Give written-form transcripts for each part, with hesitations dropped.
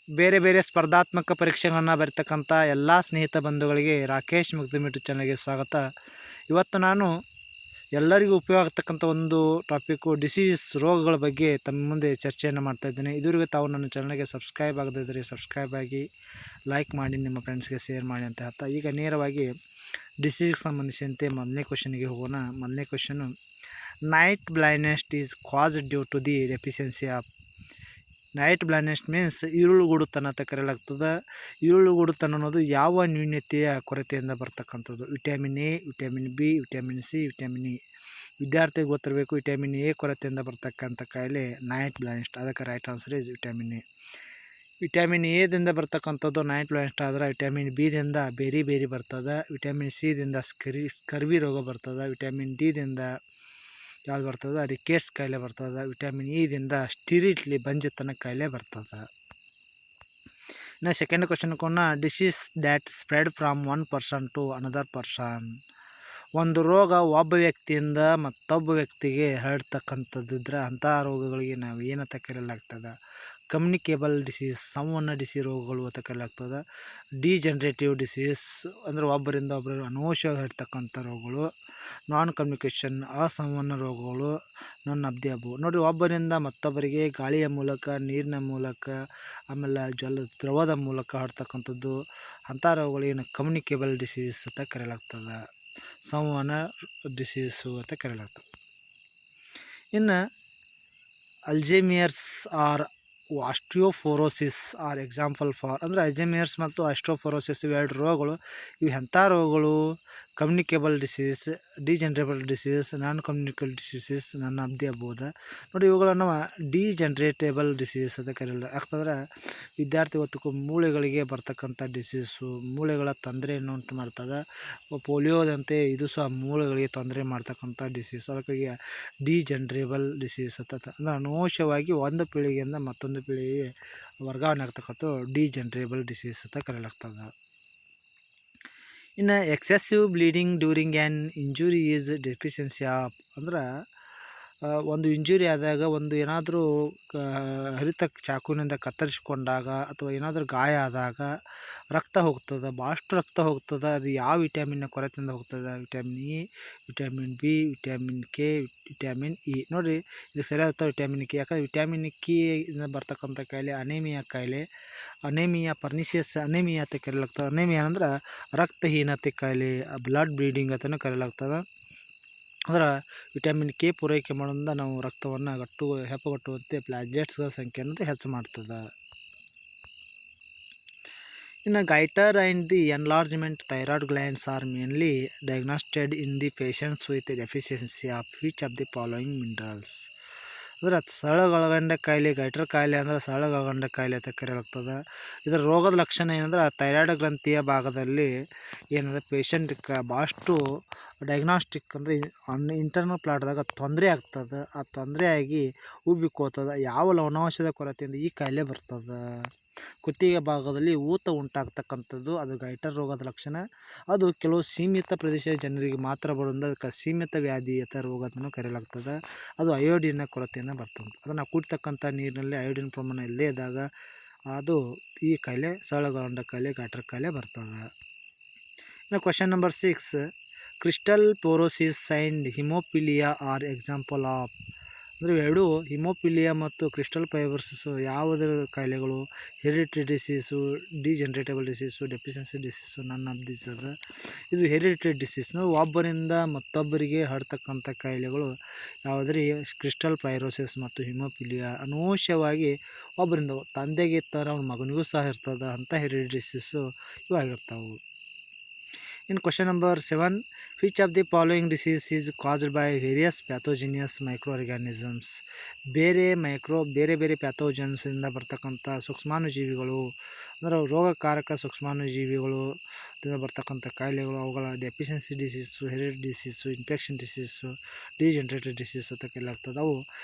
ಬೇರೆ ಬೇರೆ ಸ್ಪರ್ಧಾತ್ಮಕ ಪರೀಕ್ಷೆಗಳನ್ನು ಬರೀತಕ್ಕಂಥ ಎಲ್ಲ ಸ್ನೇಹಿತ ಬಂಧುಗಳಿಗೆ ರಾಕೇಶ್ ಮುಗ್ಧಮ್ ಯೂಟ್ಯೂಬ್ ಚಾನಲ್ಗೆ ಸ್ವಾಗತ. ಇವತ್ತು ನಾನು ಎಲ್ಲರಿಗೂ ಉಪಯೋಗ ಆಗ್ತಕ್ಕಂಥ ಒಂದು ಟಾಪಿಕ್ಕು ಡಿಸೀಸ್ ರೋಗಗಳ ಬಗ್ಗೆ ತಮ್ಮ ಮುಂದೆ ಚರ್ಚೆಯನ್ನು ಮಾಡ್ತಾಯಿದ್ದೇನೆ. ಇದುವರೆಗೂ ತಾವು ನನ್ನ ಚಾನಲ್ಗೆ ಸಬ್ಸ್ಕ್ರೈಬ್ ಆಗದಿದ್ದರೆ ಸಬ್ಸ್ಕ್ರೈಬ್ ಆಗಿ, ಲೈಕ್ ಮಾಡಿ, ನಿಮ್ಮ ಫ್ರೆಂಡ್ಸ್ಗೆ ಶೇರ್ ಮಾಡಿ ಅಂತ ಹೇಳ್ತಾ ಈಗ ನೇರವಾಗಿ ಡಿಸೀಸ್ಗೆ ಸಂಬಂಧಿಸಿದಂತೆ ಮೊದಲನೇ ಕ್ವಶನ್ಗೆ ಹೋಗೋಣ. ಮೊದಲನೇ question, night blindness is caused due to the deficiency of. Night blindness means ಈರುಳುಗೂಡುತನ ಅಂತ ಕರೆಯಲಾಗ್ತದೆ. ಈರುಳುಗೂಡುತನ ಅನ್ನೋದು ಯಾವ ನ್ಯೂನತೆಯ ಕೊರತೆಯಿಂದ ಬರ್ತಕ್ಕಂಥದ್ದು? Vitamin A, vitamin B, vitamin C, vitamin E. ವಿದ್ಯಾರ್ಥಿಗೆ ಗೊತ್ತಿರಬೇಕು, ವಿಟಮಿನ್ ಎ ಕೊರತೆಯಿಂದ ಬರ್ತಕ್ಕಂಥ ಕಾಯಿಲೆ ನೈಟ್ ಬ್ಲೈಂಡ್ನೆಸ್. ಅದಕ್ಕೆ right answer is vitamin A. Vitamin ಎದಿಂದ ಬರ್ತಕ್ಕಂಥದ್ದು ನೈಟ್ ಬ್ಲೈಂಡ್ನೆಸ್ ಆದ್ರೆ, ವಿಟಮಿನ್ ಬಿದಿಂದ ಬೇರೆ ಬೇರೆ ಬರ್ತದೆ, ವಿಟಮಿನ್ ಸಿದಿಂದ ಸ್ಕರ್ವಿ ರೋಗ ಬರ್ತದೆ, ವಿಟಮಿನ್ ಡಿದಿಂದ ಯಾವ್ದು ಬರ್ತದೆ, ರಿಕೆಟ್ಸ್ ಕಾಯಿಲೆ ಬರ್ತದೆ, ವಿಟಮಿನ್ ಇದಿಂದ ಸ್ಟಿರಿಟ್ಲಿ ಬಂಜೆತನ ಕಾಯಿಲೆ ಬರ್ತದೆ. ಇನ್ನು ಸೆಕೆಂಡ್ ಕ್ವಶನ್ ಕೊನ, disease that spread from one person to another person. ಒಂದು ರೋಗ ಒಬ್ಬ ವ್ಯಕ್ತಿಯಿಂದ ಮತ್ತೊಬ್ಬ ವ್ಯಕ್ತಿಗೆ ಹರಡ್ತಕ್ಕಂಥದ್ದಿದ್ರೆ ಅಂಥ ರೋಗಗಳಿಗೆ ನಾವು ಏನಂತ ಕರೆಯಲಾಗ್ತದೆ? ಕಮ್ಯುನಿಕೇಬಲ್ ಡಿಸೀಸ್, ಸಂವಹನ ರೋಗಗಳು ಅಂತ ಕರೆಯಲಾಗ್ತದೆ. ಡಿಜನರೇಟಿವ್ ಡಿಸೀಸ್ ಅಂದರೆ ಒಬ್ಬರಿಂದ ಒಬ್ಬರು ಅನವಶ್ಯವಾಗಿ ಹರಡ್ತಕ್ಕಂಥ ರೋಗಗಳು. ನಾನ್ ಕಮ್ಯುನಿಕೇಷನ್, ಅಸಂವಹನ ರೋಗಗಳು, ನಾನ್ ಆಫ್ ದಿ ಅಬವ್. ನೋಡಿ, ಒಬ್ಬರಿಂದ ಮತ್ತೊಬ್ಬರಿಗೆ ಗಾಳಿಯ ಮೂಲಕ, ನೀರಿನ ಮೂಲಕ, ಆಮೇಲೆ ದ್ರವದ ಮೂಲಕ ಹರಡ್ತಕ್ಕಂಥದ್ದು ಅಂಥ ರೋಗಗಳು ಏನು ಕಮ್ಯುನಿಕೇಬಲ್ ಡಿಸೀಸ್ ಅಂತ ಕರೆಯಲಾಗ್ತದೆ, ಸಂವಹನ ಡಿಸೀಸು ಅಂತ ಕರೆಯಲಾಗ್ತದೆ. ಇನ್ನು Alzheimer's are osteoporosis are example for. ಅಂದರೆ ಅಲ್ಝೈಮರ್ಸ್ ಮತ್ತು ಆಸ್ಟಿಯೋಪೊರೋಸಿಸ್ ಇವೆರಡು ರೋಗಗಳು. ಇವು ಎಂಥ ರೋಗಗಳು? Communicable disease, degenerable disease, non communicable diseases, none of the above. ನೋಡಿ, ಇವುಗಳನ್ನು ಡಿಜನರೇಟೇಬಲ್ ಡಿಸೀಸ್ ಅಂತ ಕರೆಯಲ್ಲ. ಯಾಕಂದ್ರೆ ವಿದ್ಯಾರ್ಥಿ ಹೊತ್ತಕ್ಕೂ ಮೂಳೆಗಳಿಗೆ ಬರ್ತಕ್ಕಂಥ ಡಿಸೀಸು, ಮೂಳೆಗಳ ತೊಂದರೆಯನ್ನು ಉಂಟು ಮಾಡ್ತದೆ. ಪೋಲಿಯೋದಂತೆ ಇದು ಸಹ ಮೂಳೆಗಳಿಗೆ ತೊಂದರೆ ಮಾಡ್ತಕ್ಕಂಥ ಡಿಸೀಸ್. ಅದಕ್ಕಾಗಿ ಡಿಜನರೇಬಲ್ ಡಿಸೀಸ್ ಅಂತ ಅಂದರೆ ಅನವಶ್ಯವಾಗಿ ಒಂದು ಪೀಳಿಗೆಯಿಂದ ಮತ್ತೊಂದು ಪೀಳಿಗೆಗೆ ವರ್ಗಾವಣೆ ಆಗ್ತಕ್ಕಂಥ ಡಿಜನರೇಬಲ್ ಡಿಸೀಸ್ ಅಂತ ಕರೆಯಲಾಗ್ತದೆ. ಇನ್ನು excessive bleeding during an injury is deficiency of. ಅಂದ್ರೆ ಒಂದು ಇಂಜುರಿ ಆದಾಗ, ಒಂದು ಏನಾದರೂ ಹರಿತ ಚಾಕುವಿನಿಂದ ಕತ್ತರಿಸಿಕೊಂಡಾಗ ಅಥವಾ ಏನಾದರೂ ಗಾಯ ಆದಾಗ ರಕ್ತ ಹೋಗ್ತದೆ, ಭಾಳಷ್ಟು ರಕ್ತ ಹೋಗ್ತದೆ. ಅದು ಯಾವ ವಿಟಮಿನ್ನ ಕೊರತೆಯಿಂದ ಹೋಗ್ತದೆ? Vitamin E, vitamin B, vitamin K, vitamin E. ನೋಡಿರಿ, ಇದು ಸರಿಯಾದ ವಿಟಮಿನ್ ಕೆ. ಯಾಕಂದರೆ ವಿಟಮಿನ್ ಕೆ ಇಂದ ಬರ್ತಕ್ಕಂಥ ಕಾಯಿಲೆ ಅನೇಮಿಯಾ ಕಾಯಿಲೆ. ಅನೇಮಿಯಾ ಪರ್ನಿಷಿಯಸ್ ಅನೇಮಿಯಾ ಅಂತ ಕರೆಯಲಾಗ್ತದೆ. ಅನೇಮಿಯಾ ಅಂದ್ರೆ ರಕ್ತಹೀನತೆ ಕಾಯಿಲೆ, ಬ್ಲಡ್ ಬ್ಲೀಡಿಂಗ್ ಅಂತಲೂ ಕರೆಯಲಾಗ್ತದೆ. ಅಂದ್ರೆ ವಿಟಮಿನ್ ಕೆ ಪೂರೈಕೆ ಮಾಡೋದ್ರಿಂದ ನಾವು ರಕ್ತವನ್ನು ಹೆಪ್ಪುಗಟ್ಟುವಂತೆ ಪ್ಲಾಟ್ಲೆಟ್ಸ್ಗಳ ಸಂಖ್ಯೆಯನ್ನು ಹೆಚ್ಚು ಮಾಡ್ತದೆ. ಇನ್ನು goitre and the enlargement thyroid glands are mainly diagnosed in the patients with deficiency of which of the following minerals. ಅಂದ್ರೆ ಸರಳಗೊಳಗೊಂಡ ಕಾಯಿಲೆ, ಗೈಟರ್ ಕಾಯಿಲೆ ಅಂದರೆ ಸರಳಗೊಳಗೊಂಡ ಕಾಯಿಲೆ ಅಂತ ಕರೆಯಲಾಗ್ತದೆ. ಇದರ ರೋಗದ ಲಕ್ಷಣ ಏನಂದ್ರೆ ಥೈರಾಯ್ಡ್ ಗ್ರಂಥಿಯ ಭಾಗದಲ್ಲಿ ಏನಂದ್ರೆ ಪೇಷಂಟ್ಗೆ ಭಾಳಷ್ಟು ಡಯಾಗ್ನಾಸ್ಟಿಕ್ ಅಂದರೆ ಇಂಟರ್ನಲ್ ಪ್ಲಾಟ್ದಾಗ ತೊಂದರೆ ಆಗ್ತದೆ. ಆ ತೊಂದರೆ ಆಗಿ ಉಬ್ಬಿಕೋತದೆ. ಯಾವ ಲವಣಾಂಶದ ಕೊರತೆಯಿಂದ ಈ ಕಾಯಿಲೆ ಬರ್ತದೆ? ಕುತ್ತಿಗೆ ಭಾಗದಲ್ಲಿ ಊತ ಉಂಟಾಗ್ತಕ್ಕಂಥದ್ದು ಅದು ಗೈಟರ್ ರೋಗದ ಲಕ್ಷಣ. ಅದು ಕೆಲವು ಸೀಮಿತ ಪ್ರದೇಶದ ಜನರಿಗೆ ಮಾತ್ರ ಬರೋದ್ರಿಂದ ಅದಕ್ಕೆ ಸೀಮಿತ ವ್ಯಾಧಿ ಅಥವಾ ರೋಗ ಅಂತಲೂ ಕರೆಯಲಾಗ್ತದೆ. ಅದು ಅಯೋಡಿನ ಕೊರತೆಯಿಂದ ಬರ್ತದೆ. ಅದನ್ನು ನಾವು ಕುಡಿತಕ್ಕಂಥ ನೀರಿನಲ್ಲಿ ಅಯೋಡಿನ್ ಪ್ರಮಾಣ ಇಲ್ಲದೇ ಇದ್ದಾಗ ಅದು ಈ ಕಾಯಿಲೆ, ಸರಳಗೊಂಡ ಕಾಯಿಲೆ, ಗೈಟರ್ ಕಾಯಿಲೆ ಬರ್ತದೆ. ಇನ್ನು question number 6, crystal porosis and haemophilia are example of. ಅಂದರೆ ಎರಡು ಹಿಮೋಫಿಲಿಯಾ ಮತ್ತು ಕ್ರಿಸ್ಟಲ್ ಫೈಬ್ರೋಸಿಸ್ ಯಾವುದರ ಕಾಯಿಲೆಗಳು? Hereditary disease, degeneratable disease, deficiency disease, none of this. ಇದು ಹೆರಿಡಿಟರಿ ಡಿಸೀಸ್. ಒಬ್ಬರಿಂದ ಮತ್ತೊಬ್ಬರಿಗೆ ಹರಡ್ತಕ್ಕಂಥ ಕಾಯಿಲೆಗಳು ಯಾವುದ್ರಿ? ಕ್ರಿಸ್ಟಲ್ ಫೈಬ್ರೋಸಿಸ್ ಮತ್ತು ಹಿಮೋಫಿಲಿಯಾ. ಅನವಶ್ಯವಾಗಿ ಒಬ್ಬರಿಂದ ತಂದೆಗೆ ಇರ್ತಾರೆ, ಅವ್ನ ಮಗನಿಗೂ ಸಹ ಇರ್ತದೆ. ಅಂಥ ಹೆರಿಡಿಟರಿ ಡಿಸೀಸು ಇವಾಗಿರ್ತಾವೆ. ಇನ್ question number 7, which of the following disease is caused by various pathogenous micro organisms. ಬೇರೆ ಬೇರೆ ಪ್ಯಾಥೋಜನ್ಸಿಂದ ಬರ್ತಕ್ಕಂಥ ಸೂಕ್ಷ್ಮಾಣುಜೀವಿಗಳು, ಅಂದರೆ ರೋಗಕಾರಕ ಸೂಕ್ಷ್ಮಾಣುಜೀವಿಗಳು ಬರ್ತಕ್ಕಂಥ ಕಾಯಿಲೆಗಳು. ಅವುಗಳ deficiency disease, hereditary disease, infection disease, degenerated disease ಅಂತ ಕರೆಯಲಾಗ್ತದೆ. ಅವು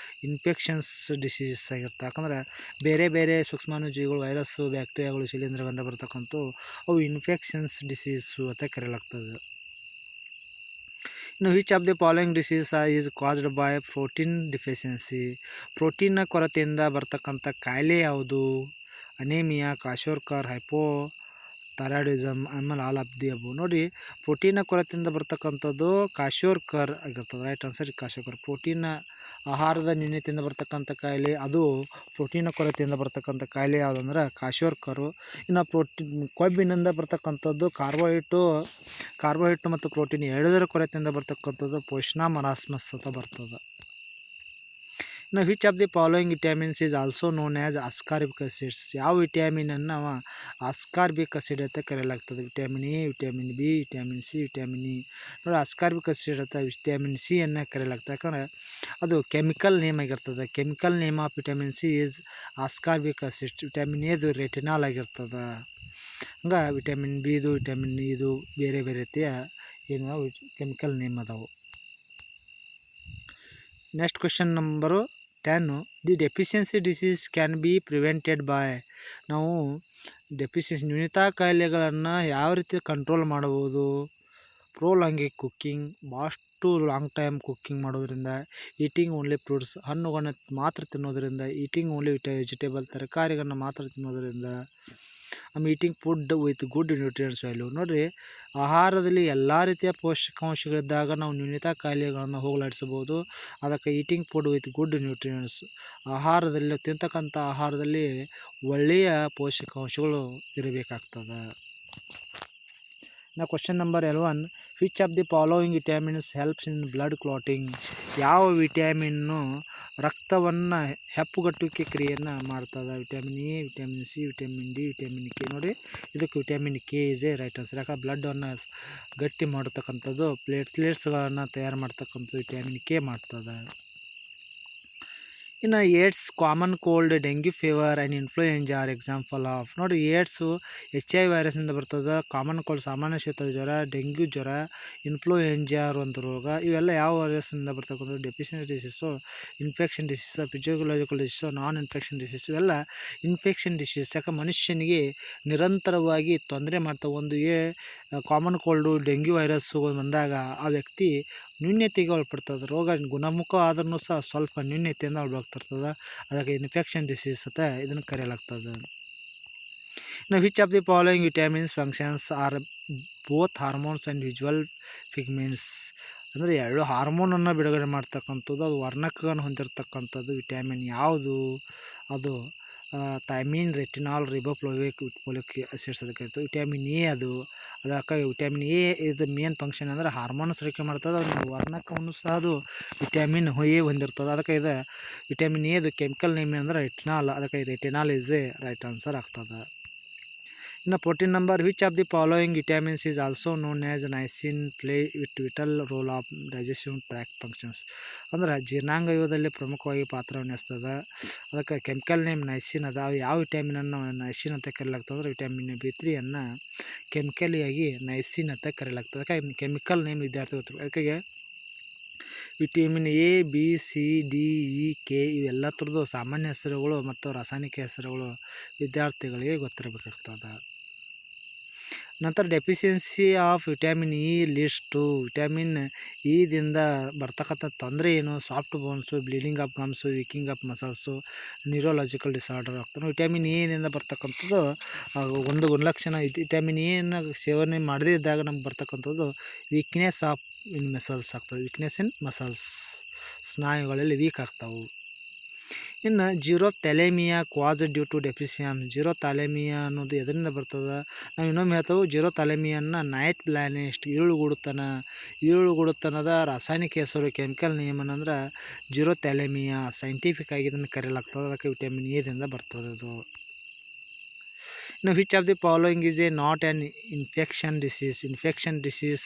ಇನ್ಫೆಕ್ಷನ್ಸ್ ಡಿಸೀಸ್ ಆಗಿರ್ತವೆ. ಯಾಕಂದರೆ ಬೇರೆ ಬೇರೆ ಸೂಕ್ಷ್ಮಾಣುಜೀವಿಗಳು, ವೈರಸ್ಸು, ಬ್ಯಾಕ್ಟೀರಿಯಾಗಳು, ಶಿಲೀಂಧ್ರಗಳಿಂದ ಬರ್ತಕ್ಕಂಥ ಅವು ಇನ್ಫೆಕ್ಷನ್ಸ್ ಡಿಸೀಸು ಅಂತ ಕರೆಯಲಾಗ್ತದೆ. ಇನ್ನು which of the following disease is caused by protein deficiency. ಪ್ರೋಟೀನ್ನ ಕೊರತೆಯಿಂದ ಬರ್ತಕ್ಕಂಥ ಕಾಯಿಲೆ ಯಾವುದು? ಅನೇಮಿಯಾ, ಕಾಶೋರ್ಕರ್, ಹೈಪೋ ಥೈರಾಯ್ಡಿಸಮ್, ಆಮೇಲೆ ಆಲ್ ಆಫ್ ದಿ ಅಬೋ. ನೋಡಿ, ಪ್ರೋಟೀನ ಕೊರತೆಯಿಂದ ಬರ್ತಕ್ಕಂಥದ್ದು ಕಾಶೋರ್ಕರ್ ಆಗಿರ್ತದೆ. Right answer ಕಾಶೋರ್ಕರ್. ಪ್ರೋಟೀನ್ ಆಹಾರದ ನ್ಯೂನತೆಯಿಂದ ಬರ್ತಕ್ಕಂಥ ಕಾಯಿಲೆ, ಅದು ಪ್ರೋಟೀನ ಕೊರತೆಯಿಂದ ಬರ್ತಕ್ಕಂಥ ಕಾಯಿಲೆ ಯಾವುದಂದ್ರೆ ಕಾಶೋರ್ಕರು. ಇನ್ನು ಕೊಬ್ಬಿನಿಂದ ಬರ್ತಕ್ಕಂಥದ್ದು ಕಾರ್ಬೋಹೈಡ್ರೇಟ್ ಮತ್ತು ಪ್ರೋಟೀನ್ ಎರಡರ ಕೊರತೆಯಿಂದ ಬರ್ತಕ್ಕಂಥದ್ದು ಪೋಷಣ ಮರಾಸ್ಮಸ್ ಅಂತ ಬರ್ತದೆ. ಇನ್ನು which of the following vitamins is also known as ascorbic acids. ಯಾವ ವಿಟಮಿನನ್ನು ನಾವು ಅಸ್ಕಾರ್ಬಿಕ್ ಅಸಿಡ್ ಅಂತ ಕರೆಯಲಾಗ್ತದೆ? Vitamin A, vitamin B, vitamin C, vitamin E. ನೋಡಿ, ಅಸ್ಕಾರ್ಬಿಕ್ ಅಸಿಡ್ ಅಂತ ವಿಟಮಿನ್ ಸಿ ಅನ್ನು ಕರೆಯಲಾಗ್ತದೆ. ಯಾಕಂದರೆ ಅದು ಕೆಮಿಕಲ್ ನೇಮ್ ಆಗಿರ್ತದೆ. Chemical name of vitamin C is ascorbic acid. Vitamin ಎದು ರೆಟಿನಾಲ್ ಆಗಿರ್ತದೆ. ಹಂಗೆ ವಿಟಮಿನ್ ಬಿದು, ವಿಟಮಿನ್ ಇದು ಬೇರೆ ಬೇರೆ ರೀತಿಯ ಏನು ಕೆಮಿಕಲ್ ನೇಮ್ ಅದಾವು. Next question number 10. The deficiency disease can be prevented by. ನಾವು ನ್ಯೂನತಾ ಕಾಯಿಲೆಗಳನ್ನು ಯಾವ ರೀತಿ ಕಂಟ್ರೋಲ್ ಮಾಡಬಹುದು? ಪ್ರೋಲಾಂಗಿಂಗ್ ಕುಕ್ಕಿಂಗ್, ಭಾಳಷ್ಟು ಲಾಂಗ್ ಟೈಮ್ ಕುಕ್ಕಿಂಗ್ ಮಾಡೋದ್ರಿಂದ, ಈಟಿಂಗ್ ಓನ್ಲಿ ಫ್ರೂಟ್ಸ್, ಹಣ್ಣುಗಳನ್ನ ಮಾತ್ರ ತಿನ್ನೋದ್ರಿಂದ, ಈಟಿಂಗ್ ಓನ್ಲಿ ವೆಜಿಟೇಬಲ್, ತರಕಾರಿಗಳನ್ನ ಮಾತ್ರ ತಿನ್ನೋದ್ರಿಂದ, eating food with good nutrients value. ನೋಡಿರಿ, ಆಹಾರದಲ್ಲಿ ಎಲ್ಲ ರೀತಿಯ ಪೋಷಕಾಂಶಗಳಿದ್ದಾಗ ನಾವು ನ್ಯೂನತಾ ಕಾಯಿಲೆಗಳನ್ನು ಹೋಗಲಾಡಿಸಬಹುದು. ಅದಕ್ಕೆ eating food with good nutrients, ಆಹಾರದಲ್ಲಿ ತಿಂತಕ್ಕಂಥ ಆಹಾರದಲ್ಲಿ ಒಳ್ಳೆಯ ಪೋಷಕಾಂಶಗಳು ಇರಬೇಕಾಗ್ತದೆ. Question number 11. Which of the following vitamins helps in blood clotting. ಯಾವ ವಿಟಮಿನ್ನು ರಕ್ತವನ್ನು ಹೆಪ್ಪುಗಟ್ಟುವಿಕೆ ಕ್ರಿಯೆಯನ್ನು ಮಾಡ್ತದೆ? Vitamin A, vitamin C, vitamin D, vitamin K. ನೋಡಿ, ಇದಕ್ಕೆ vitamin K is a right answer. ಯಾಕೆ ಬ್ಲಡ್ಡನ್ನು ಗಟ್ಟಿ ಮಾಡತಕ್ಕಂಥದ್ದು, ಪ್ಲೇಟ್ಲೆಟ್ಸ್ಗಳನ್ನು ತಯಾರು ಮಾಡ್ತಕ್ಕಂಥದ್ದು ವಿಟಮಿನ್ ಕೆ ಮಾಡ್ತದೆ. ಇನ್ನು AIDS, common cold, dengue fever and influenza R example of. ನೋಡಿ, ಏಡ್ಸು HIV ವೈರಸ್ನಿಂದ ಬರ್ತದೆ. ಕಾಮನ್ ಕೋಲ್ಡ್ ಸಾಮಾನ್ಯ ಶೀತ ಜ್ವರ, ಡೆಂಗ್ಯೂ ಜ್ವರ, ಇನ್ಫ್ಲೂಯೆಂಜಾ ಒಂದು ರೋಗ. ಇವೆಲ್ಲ ಯಾವ ವೈರಸ್ನಿಂದ ಬರ್ತಕ್ಕಂಥ? Deficiency disease, infection disease, physiological disease, non infection disease. ಇವೆಲ್ಲ ಇನ್ಫೆಕ್ಷನ್ ಡಿಸೀಸ್. ಯಾಕೆ ಮನುಷ್ಯನಿಗೆ ನಿರಂತರವಾಗಿ ತೊಂದರೆ ಮಾಡ್ತಾವೆ. ಒಂದು ಕಾಮನ್ ಕೋಲ್ಡು, ಡೆಂಗ್ಯೂ ವೈರಸ್ಸು ಬಂದಾಗ ಆ ವ್ಯಕ್ತಿ ನ್ಯೂನ್ಯತೆಗೆ ಒಳಪಡ್ತದೆ. ರೋಗ ಗುಣಮುಖ ಆದ್ರೂ ಸಹ ಸ್ವಲ್ಪ ನ್ಯೂನ್ಯತೆಯಿಂದ ಒಳಗಾಗ್ತಿರ್ತದೆ. ಅದಕ್ಕೆ ಇನ್ಫೆಕ್ಷನ್ ಡಿಸೀಸ್ ಅಂತ ಇದನ್ನು ಕರೆಯಲಾಗ್ತದೆ. ಇನ್ನು which of the following vitamins functions are both hormones and visual pigments. ಅಂದರೆ ಎರಡು ಹಾರ್ಮೋನನ್ನು ಬಿಡುಗಡೆ ಮಾಡ್ತಕ್ಕಂಥದ್ದು, ಅದು ವರ್ಣಕಗಳನ್ನು ಹೊಂದಿರತಕ್ಕಂಥದ್ದು ವಿಟಮಿನ್ ಯಾವುದು? ಅದು ಥೈಮಿನ್, ರೆಟಿನಾಲ್, ರಿಬೋಫ್ಲಾವಿಕ್, ಫೋಲಿಕ್ ಆಸಿಡ್ಸ್ ಅದಕ್ಕೆ ಇರ್ತದೆ. ವಿಟಮಿನ್ ಎ ಅದಕ್ಕೆ ವಿಟಮಿನ್ ಎ ಇದು ಮೇನ್ ಫಂಕ್ಷನ್ ಅಂದರೆ ಹಾರ್ಮೋನ್ಸ್ ರಚನೆ ಮಾಡ್ತದೆ. ಅದು ವರ್ಣಕವನ್ನು ಸಹ ಅದು ವಿಟಮಿನ್ ಎ ಹೊಂದಿರ್ತದೆ. ಅದಕ್ಕೆ ಇದು ವಿಟಮಿನ್ ಎದು ಕೆಮಿಕಲ್ ನೇಮ್ ಅಂದರೆ ರೆಟಿನಾಲ್. ಅದಕ್ಕೆ retinol is a right answer ಆಗ್ತದೆ. ಇನ್ನು 14 number. Which of the following vitamins is also known as niacin play vital role of digestion track functions. ಅಂದ್ರೆ ಜೀರ್ಣಾಂಗವ್ಯೂಹದಲ್ಲಿ ಪ್ರಮುಖವಾಗಿ ಪಾತ್ರವನ್ನು ವಹಿಸ್ತದೆ. ಅದಕ್ಕೆ ಕೆಮಿಕಲ್ ನೇಮ್ ನೈಸಿನ್ ಅದ. ಯಾವ ವಿಟಮಿನನ್ನು ನೈಸಿನ್ ಅಂತ ಕರೆಯಲಾಗ್ತದೆ? ಅಂದರೆ ವಿಟಮಿನ್ B3 ಕೆಮಿಕಲಿಯಾಗಿ ನೈಸಿನ್ ಅಂತ ಕರೆಯಲಾಗ್ತದೆ. ಅದಕ್ಕೆ ಕೆಮಿಕಲ್ ನೇಮ್ ವಿದ್ಯಾರ್ಥಿಗಳು. ಅದಕ್ಕೆ vitamin A, B, C, D, E, K ಇವೆಲ್ಲ ಥರದ್ದು ಸಾಮಾನ್ಯ ಹೆಸರುಗಳು ಮತ್ತು ರಾಸಾಯನಿಕ ಹೆಸರುಗಳು ವಿದ್ಯಾರ್ಥಿಗಳಿಗೆ ಗೊತ್ತಿರಬೇಕಾಗ್ತದೆ. ನಂತರ deficiency of vitamin E leads to. Vitamin ಇದಿಂದ ಬರ್ತಕ್ಕಂಥ ತೊಂದರೆ ಏನು? Soft bones, bleeding of gums, weakening of muscles, neurological disorder ಆಗ್ತಾನೆ. ವಿಟಮಿನ್ ಎದಿಂದ ಬರ್ತಕ್ಕಂಥದ್ದು ಒಂದು ಗುಣಲಕ್ಷಣ. ವಿಟಮಿನ್ ಎನ ಸೇವನೆ ಮಾಡದೇ ಇದ್ದಾಗ ನಮ್ಗೆ ಬರ್ತಕ್ಕಂಥದ್ದು ವೀಕ್ನೆಸ್ ಆಫ್ ಇನ್ ಮಸಲ್ಸ್ ಆಗ್ತದೆ. ವೀಕ್ನೆಸ್ ಇನ್ ಮಸಲ್ಸ್, ಸ್ನಾಯುಗಳಲ್ಲಿ ವೀಕ್ ಆಗ್ತಾವೆ. ಇನ್ನು ಜೀರೋಥ್ಯಾಲೇಮಿಯಾ ಕ್ವಾಸ್ ಡ್ಯೂ ಟು ಡೆಫಿಷಿಯನ್ಸಿ. ಜೀರೋಥ್ಯಾಲೇಮಿಯಾ ಅನ್ನೋದು ಎದರಿಂದ ಬರ್ತದೆ? ನಾವು ಇನ್ನೊಮ್ಮೆ ಹೇಳ್ತೇವೆ, ಜೀರೋಥ್ಯಾಲೇಮಿಯನ್ನ ನೈಟ್ ಬ್ಲೈಂಡ್ನೆಸ್, ಈರುಳುಗುಡುತನದ ರಾಸಾಯನಿಕ ಹೆಸರು, ಕೆಮಿಕಲ್ ನೇಮ್ ಅಂದ್ರೆ ಜೀರೋಥ್ಯಾಲೇಮಿಯಾ. ಸೈಂಟಿಫಿಕ್ ಆಗಿ ಇದನ್ನು ಕರೆಯಲಾಗ್ತದೆ. ಅದಕ್ಕೆ ವಿಟಮಿನ್ ಎದಿಂದ ಬರ್ತದೆ ಅದು. ಇನ್ನು which of the following is a not an infection disease. Infection disease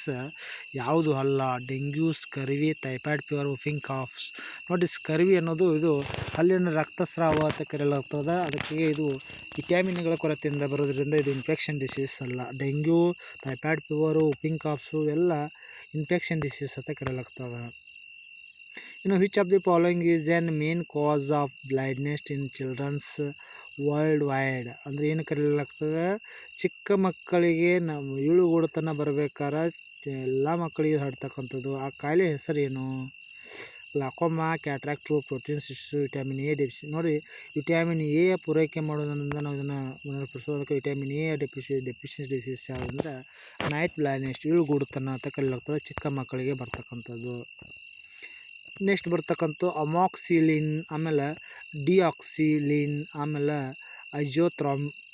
ಯಾವುದು ಅಲ್ಲ? Dengue, scurvy, typhoid fever, whooping coughs. ನೋಡಿ, ಸ್ಕರ್ವಿ ಅನ್ನೋದು ಇದು ಹಲ್ಲಿನ ರಕ್ತಸ್ರಾವ ಅಂತ ಕರೆಯಲಾಗ್ತದೆ. ಅದಕ್ಕೆ ಇದು ವಿಟಮಿನ್ಗಳ ಕೊರತೆಯಿಂದ ಬರೋದ್ರಿಂದ ಇದು ಇನ್ಫೆಕ್ಷನ್ ಡಿಸೀಸ್ ಅಲ್ಲ. Dengue, typhoid fever, whooping coughs ಎಲ್ಲ ಇನ್ಫೆಕ್ಷನ್ ಡಿಸೀಸ್ ಅಂತ ಕರೆಯಲಾಗ್ತದೆ. ಇನ್ನು which of the following is an main cause of blindness in childrens worldwide. ಅಂದರೆ ಏನು ಕರೆಯಲಾಗ್ತದೆ? ಚಿಕ್ಕ ಮಕ್ಕಳಿಗೆ ನಾವು ಈಳುಗುಡುತನ ಬರಬೇಕಾದ್ರೆ ಎಲ್ಲ ಮಕ್ಕಳಿಗೆ ಹರಡ್ತಕ್ಕಂಥದ್ದು ಆ ಕಾಯಿಲೆ ಹೆಸರೇನು? Glaucoma, cataract, protein cyst, vitamin A deficiency ನೋಡಿ ವಿಟಮಿನ್ ಎ ಪೂರೈಕೆ ಮಾಡೋದ್ರಿಂದ ನಾವು ಇದನ್ನು ಗುಣಪಡಿಸೋದಕ್ಕೆ ವಿಟಮಿನ್ ಎ ಡೆಫಿಷಿಯನ್ಸಿ ಡಿಸೀಸ್ ಯಾವುದಂದ್ರೆ ನೈಟ್ ಬ್ಲೈಂಡ್ನೆಸ್, ಇಳುಗುಡುತನ ಅಂತ ಕರೆಯಲಾಗ್ತದೆ, ಚಿಕ್ಕ ಮಕ್ಕಳಿಗೆ ಬರ್ತಕ್ಕಂಥದ್ದು. ನೆಕ್ಸ್ಟ್ ಬರ್ತಕ್ಕಂಥ ಅಮಾಕ್ಸಿಲಿನ್, ಆಮೇಲೆ ಡಿಆಕ್ಸಿಲಿನ್, ಆಮೇಲೆ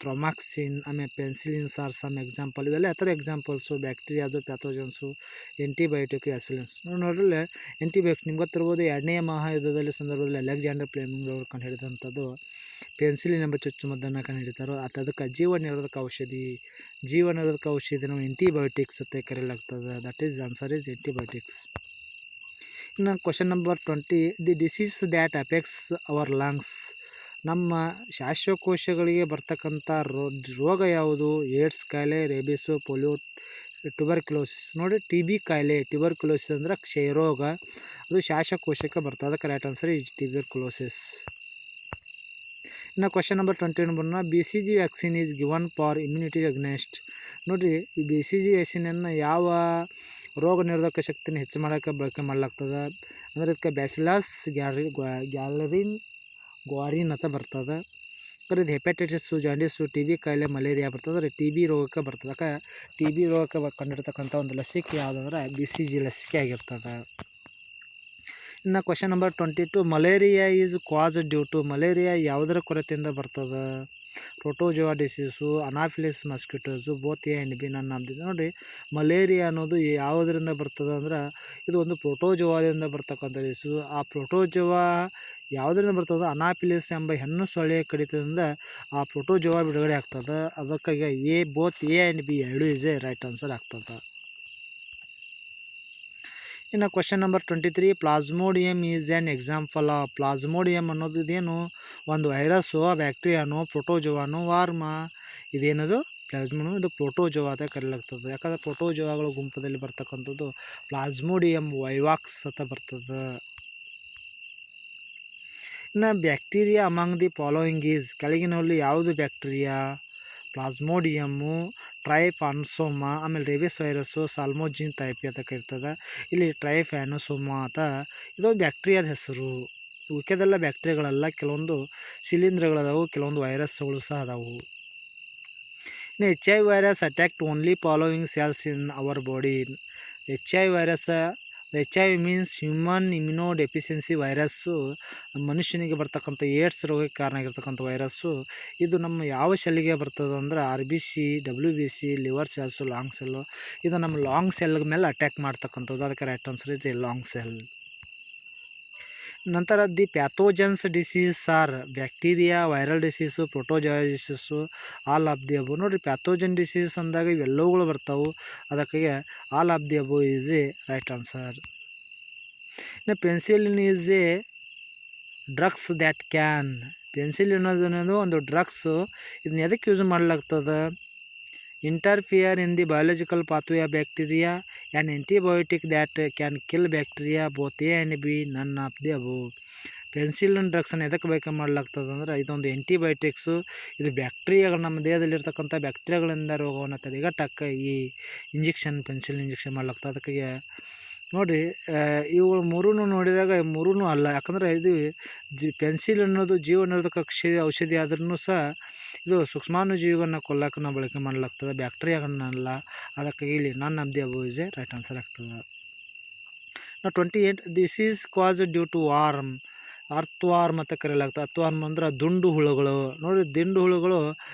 ಥ್ರೋಮಾಕ್ಸಿನ್, ಆಮೇಲೆ ಪೆನ್ಸಿಲಿನ್ಸ್ ಆರ್ ಸಮ್ ಎಕ್ಸಾಂಪಲ್. ಇವೆಲ್ಲ ಯಾವ ಥರ ಎಕ್ಸಾಂಪಲ್ಸು? ಬ್ಯಾಕ್ಟೀರಿಯಾದು, ಪ್ಯಾಥೋಜನ್ಸು, ಆ್ಯಂಟಿಬಯೋಟಿಕ್, ಆ್ಯಸಿಲಿನ್ಸ್. ನೋಡ್ರಲ್ಲಿ ಆ್ಯಂಟಿಬಯೋಟಿಕ್ ನಿಮ್ಗೆ ಗೊತ್ತಿರ್ಬೋದು, 2ನೇ ಮಹಾಯುದ್ಧದಲ್ಲಿ ಸಂದರ್ಭದಲ್ಲಿ ಅಲೆಕ್ಸಾಂಡರ್ ಫ್ಲೆಮಿಂಗ್ ಅವರು ಕಂಡು ಹಿಡಿದಂಥದ್ದು ಪೆನ್ಸಿಲಿನ್ ಎಂಬ ಚುಚ್ಚುಮದ್ದನ್ನು ಕಂಡು ಹಿಡಿತಾರೋ ಅದಕ್ಕೆ ಜೀವ ನಿರೋಧಕ ಔಷಧಿ ನಾವು ಆ್ಯಂಟಿಬಯೋಟಿಕ್ಸ್ ಅಂತ ಕರೆಯಲಾಗ್ತದೆ. That is answer is antibiotics. ಇನ್ನು question number 20, the disease that affects our lungs, ನಮ್ಮ ಶ್ವಾಸಕೋಶಗಳಿಗೆ ಬರ್ತಕ್ಕಂಥ ರೋಗ ಯಾವುದು? ಏಡ್ಸ್ ಕಾಯಿಲೆ, ರೇಬಿಸು, ಪೋಲಿಯೋ, ಟ್ಯೂಬರ್ಕ್ಯುಲೋಸಿಸ್. ನೋಡಿ TB ಕಾಯಿಲೆ, ಟ್ಯೂಬರ್ಕ್ಯುಲೋಸಿಸ್ ಅಂದರೆ ಕ್ಷಯರೋಗ, ಅದು ಶ್ವಾಸಕೋಶಕ್ಕೆ ಬರ್ತದೆ. ಅದಕ್ಕೆ ರೈಟ್ ಆನ್ಸರ್ ಈಸ್ ಟ್ಯೂಬರ್ಕ್ಯುಲೋಸಿಸ್. ಇನ್ನು ಕ್ವಶನ್ ನಂಬರ್ 21 ಬರೋಣ. BCG vaccine is given for immunity against. ನೋಡಿರಿ ಈ BCG ವ್ಯಾಕ್ಸಿನನ್ನು ಯಾವ ರೋಗ ನಿರೋಧಕ ಶಕ್ತಿನ ಹೆಚ್ಚು ಮಾಡೋಕ್ಕೆ ಬಳಕೆ ಮಾಡಲಾಗ್ತದೆ ಅಂದರೆ ಇದಕ್ಕೆ ಬ್ಯಾಸಿಲಸ್ ಗ್ವಾರಿನ್ ಅಂತ ಬರ್ತದೆ. ಅಂದರೆ ಇದು ಹೆಪಟೈಟಿಸು, ಜಾಂಡೀಸು, TB ಕಾಯಿಲೆ, ಮಲೇರಿಯಾ ಬರ್ತದೆ. ಅಂದರೆ TB ರೋಗಕ್ಕೆ ಬರ್ತದೆ. ಯಾಕೆ TB ರೋಗಕ್ಕೆ ಕಂಡಿರ್ತಕ್ಕಂಥ ಒಂದು ಲಸಿಕೆ ಯಾವುದಂದ್ರೆ BCG ಲಸಿಕೆ ಆಗಿರ್ತದೆ. ಇನ್ನು question number 22, malaria is cause due to, malaria ಯಾವುದರ ಕೊರತೆಯಿಂದ ಬರ್ತದೆ? Protozoa disease, anopheles mosquitoes, both A and B. ನನ್ನ ನೋಡಿ ಮಲೇರಿಯಾ ಅನ್ನೋದು ಯಾವುದರಿಂದ ಬರ್ತದೆ ಅಂದ್ರೆ ಇದು ಒಂದು ಪ್ರೋಟೋಜೋವಾದಿಂದ ಬರ್ತಕ್ಕಂಥ ಡಿಸೀಸು. ಆ ಪ್ರೋಟೋಜೋವಾ ಯಾವುದರಿಂದ ಬರ್ತದೆ? ಅನಾಫಿಲಿಸ್ ಎಂಬ ಹೆಣ್ಣು ಸೊಳ್ಳೆಯ ಕಡಿತದಿಂದ ಆ ಪ್ರೋಟೋಜೋವಾ ಬಿಡುಗಡೆ ಆಗ್ತದೆ. ಅದಕ್ಕಾಗಿ ಬೋತ್ ಎ ಆ್ಯಂಡ್ ಬಿ ಎರಡು ಈಸ್ ಎ ರೈಟ್ ಆನ್ಸರ್ ಆಗ್ತದೆ. ಇನ್ನು question number 23, plasmodium is an example of. Plasmodium ಅನ್ನೋದು ಇದೇನು? ಒಂದು ವೈರಸ್ಸು, ಬ್ಯಾಕ್ಟೀರಿಯಾನು, ಪ್ರೋಟೋಜೋವಾನು, ವಾರ್ಮ. ಇದೇನದು? ಪ್ಲಾಸ್ಮೋಡಿಯಮ್. ಇದು ಪ್ರೋಟೋಜೋವಾ ಅಂತ ಕರೆಯಲಾಗ್ತದೆ. ಯಾಕಂದರೆ ಪ್ರೋಟೋಜೋವಾಗಳ ಗುಂಪದಲ್ಲಿ ಬರ್ತಕ್ಕಂಥದ್ದು ಪ್ಲಾಸ್ಮೋಡಿಯಮ್ ವೈವಾಕ್ಸ್ ಅಂತ ಬರ್ತದೆ. ಇನ್ನು bacteria among the following is, ಕೆಳಗಿನಲ್ಲಿ ಯಾವುದು ಬ್ಯಾಕ್ಟೀರಿಯಾ? ಪ್ಲಾಸ್ಮೋಡಿಯಮ್ಮು, ಟ್ರೈಫಾನ್ಸೋಮಾ, ಆಮೇಲೆ ರೇಬಿಸ್ ವೈರಸ್ಸು, ಸಾಲ್ಮೋಜಿನ್ ಟೈಪಿ ಅಂತ ಕರೀತದೆ. ಇಲ್ಲಿ ಟ್ರೈಫ್ಯಾನೋಸೋಮಾ ಅಂತ ಇದೊಂದು ಬ್ಯಾಕ್ಟೀರಿಯಾದ ಹೆಸರು. ಉಳಿಕೆದೆಲ್ಲ ಬ್ಯಾಕ್ಟೀರಿಯಾಗಳೆಲ್ಲ ಕೆಲವೊಂದು ಶಿಲೀಂಧ್ರಗಳದಾವು, ಕೆಲವೊಂದು ವೈರಸ್ಗಳು ಸಹ ಅದಾವು. ಇನ್ನು HIV virus attacked only following cells in our body. HIV virus, HIV means human immuno deficiency virus, ಮನುಷ್ಯನಿಗೆ ಬರ್ತಕ್ಕಂಥ ಏಡ್ಸ್ ರೋಗಕ್ಕೆ ಕಾರಣ ಆಗಿರ್ತಕ್ಕಂಥ ವೈರಸ್ಸು. ಇದು ನಮ್ಮ ಯಾವ ಸೆಲ್ಗೆ ಬರ್ತದೆ ಅಂದ್ರೆ RBC, WBC, liver cells, lung cells. ಇದು ನಮ್ಮ ಲಾಂಗ್ ಸೆಲ್ ಮೇಲೆ ಅಟ್ಯಾಕ್ ಮಾಡ್ತಕ್ಕಂಥದ್ದು. ಅದಕ್ಕೆ ರೈಟ್ ಆನ್ಸರ್ ಇದೆ ಲಾಂಗ್ ಸೆಲ್. ನಂತರ the pathogens disease are bacteria, viral disease, protozoa disease, all of the above. ನೋಡಿರಿ ಪ್ಯಾಥೋಜನ್ ಡಿಸೀಸ್ ಅಂದಾಗ ಇವೆಲ್ಲವುಗಳು ಬರ್ತಾವೆ. ಅದಕ್ಕಾಗಿ all of the above is a right answer. ಇನ್ನು penicillin is a drugs that can. Penicillin ಅನ್ನೋದು ಒಂದು drugs. ಇದನ್ನ ಎದಕ್ಕೆ ಯೂಸ್ ಮಾಡಲಾಗ್ತದೆ? Interfere in the biological pathway of bacteria, an antibiotic that can kill bacteria, both A and B, none of the above. Penicillin ಡ್ರಗ್ಸನ್ನು ಎದಕ್ಕೆ ಬಳಕೆ ಮಾಡಲಾಗ್ತದೆ ಅಂದರೆ ಇದೊಂದು ಆ್ಯಂಟಿಬಯೋಟಿಕ್ಸು. ಇದು ಬ್ಯಾಕ್ಟೀರಿಯಾಗಳು ನಮ್ಮ ದೇಹದಲ್ಲಿರ್ತಕ್ಕಂಥ ಬ್ಯಾಕ್ಟೀರಿಯಾಗಳಿಂದ ರೋಗವನ್ನು ತಡೆಗಟ್ಟಕ್ಕೆ ಈ ಪೆನ್ಸಿಲಿನ್ ಇಂಜೆಕ್ಷನ್ ಮಾಡಲಾಗ್ತದೆ. ಅದಕ್ಕಾಗಿ ನೋಡಿರಿ ಇವುಗಳು ಮೂರೂ ನೋಡಿದಾಗ ಮೂರೂ ಅಲ್ಲ. ಯಾಕಂದರೆ ಇದು ಪೆನ್ಸಿಲಿನ್ ಅನ್ನೋದು ಜೀವ ನಿರೋಧಕ ಔಷಧಿ ಆದ್ರೂ ಸಹ ಇದು ಸೂಕ್ಷ್ಮಾಣುಜೀವಿಗಳನ್ನ ಕೊಲ್ಲಕ್ಕೆ ನಾವು ಬಳಕೆ ಮಾಡಲಾಗ್ತದೆ, ಬ್ಯಾಕ್ಟೀರಿಯಾಗಳನ್ನೆಲ್ಲ. ಅದಕ್ಕಾಗಿ ಇಲ್ಲಿ none of the above is a right answer ಆಗ್ತದೆ. 28, this is cause due to worm. Earthworm ಅಂತ ಕರೆಯಲಾಗ್ತದೆ. ಅರ್ಥ್ವಾರ್ಮ್ ಅಂದ್ರೆ ದುಂಡು ಹುಳುಗಳು. ನೋಡಿ ದುಂಡು ಹುಳುಗಳು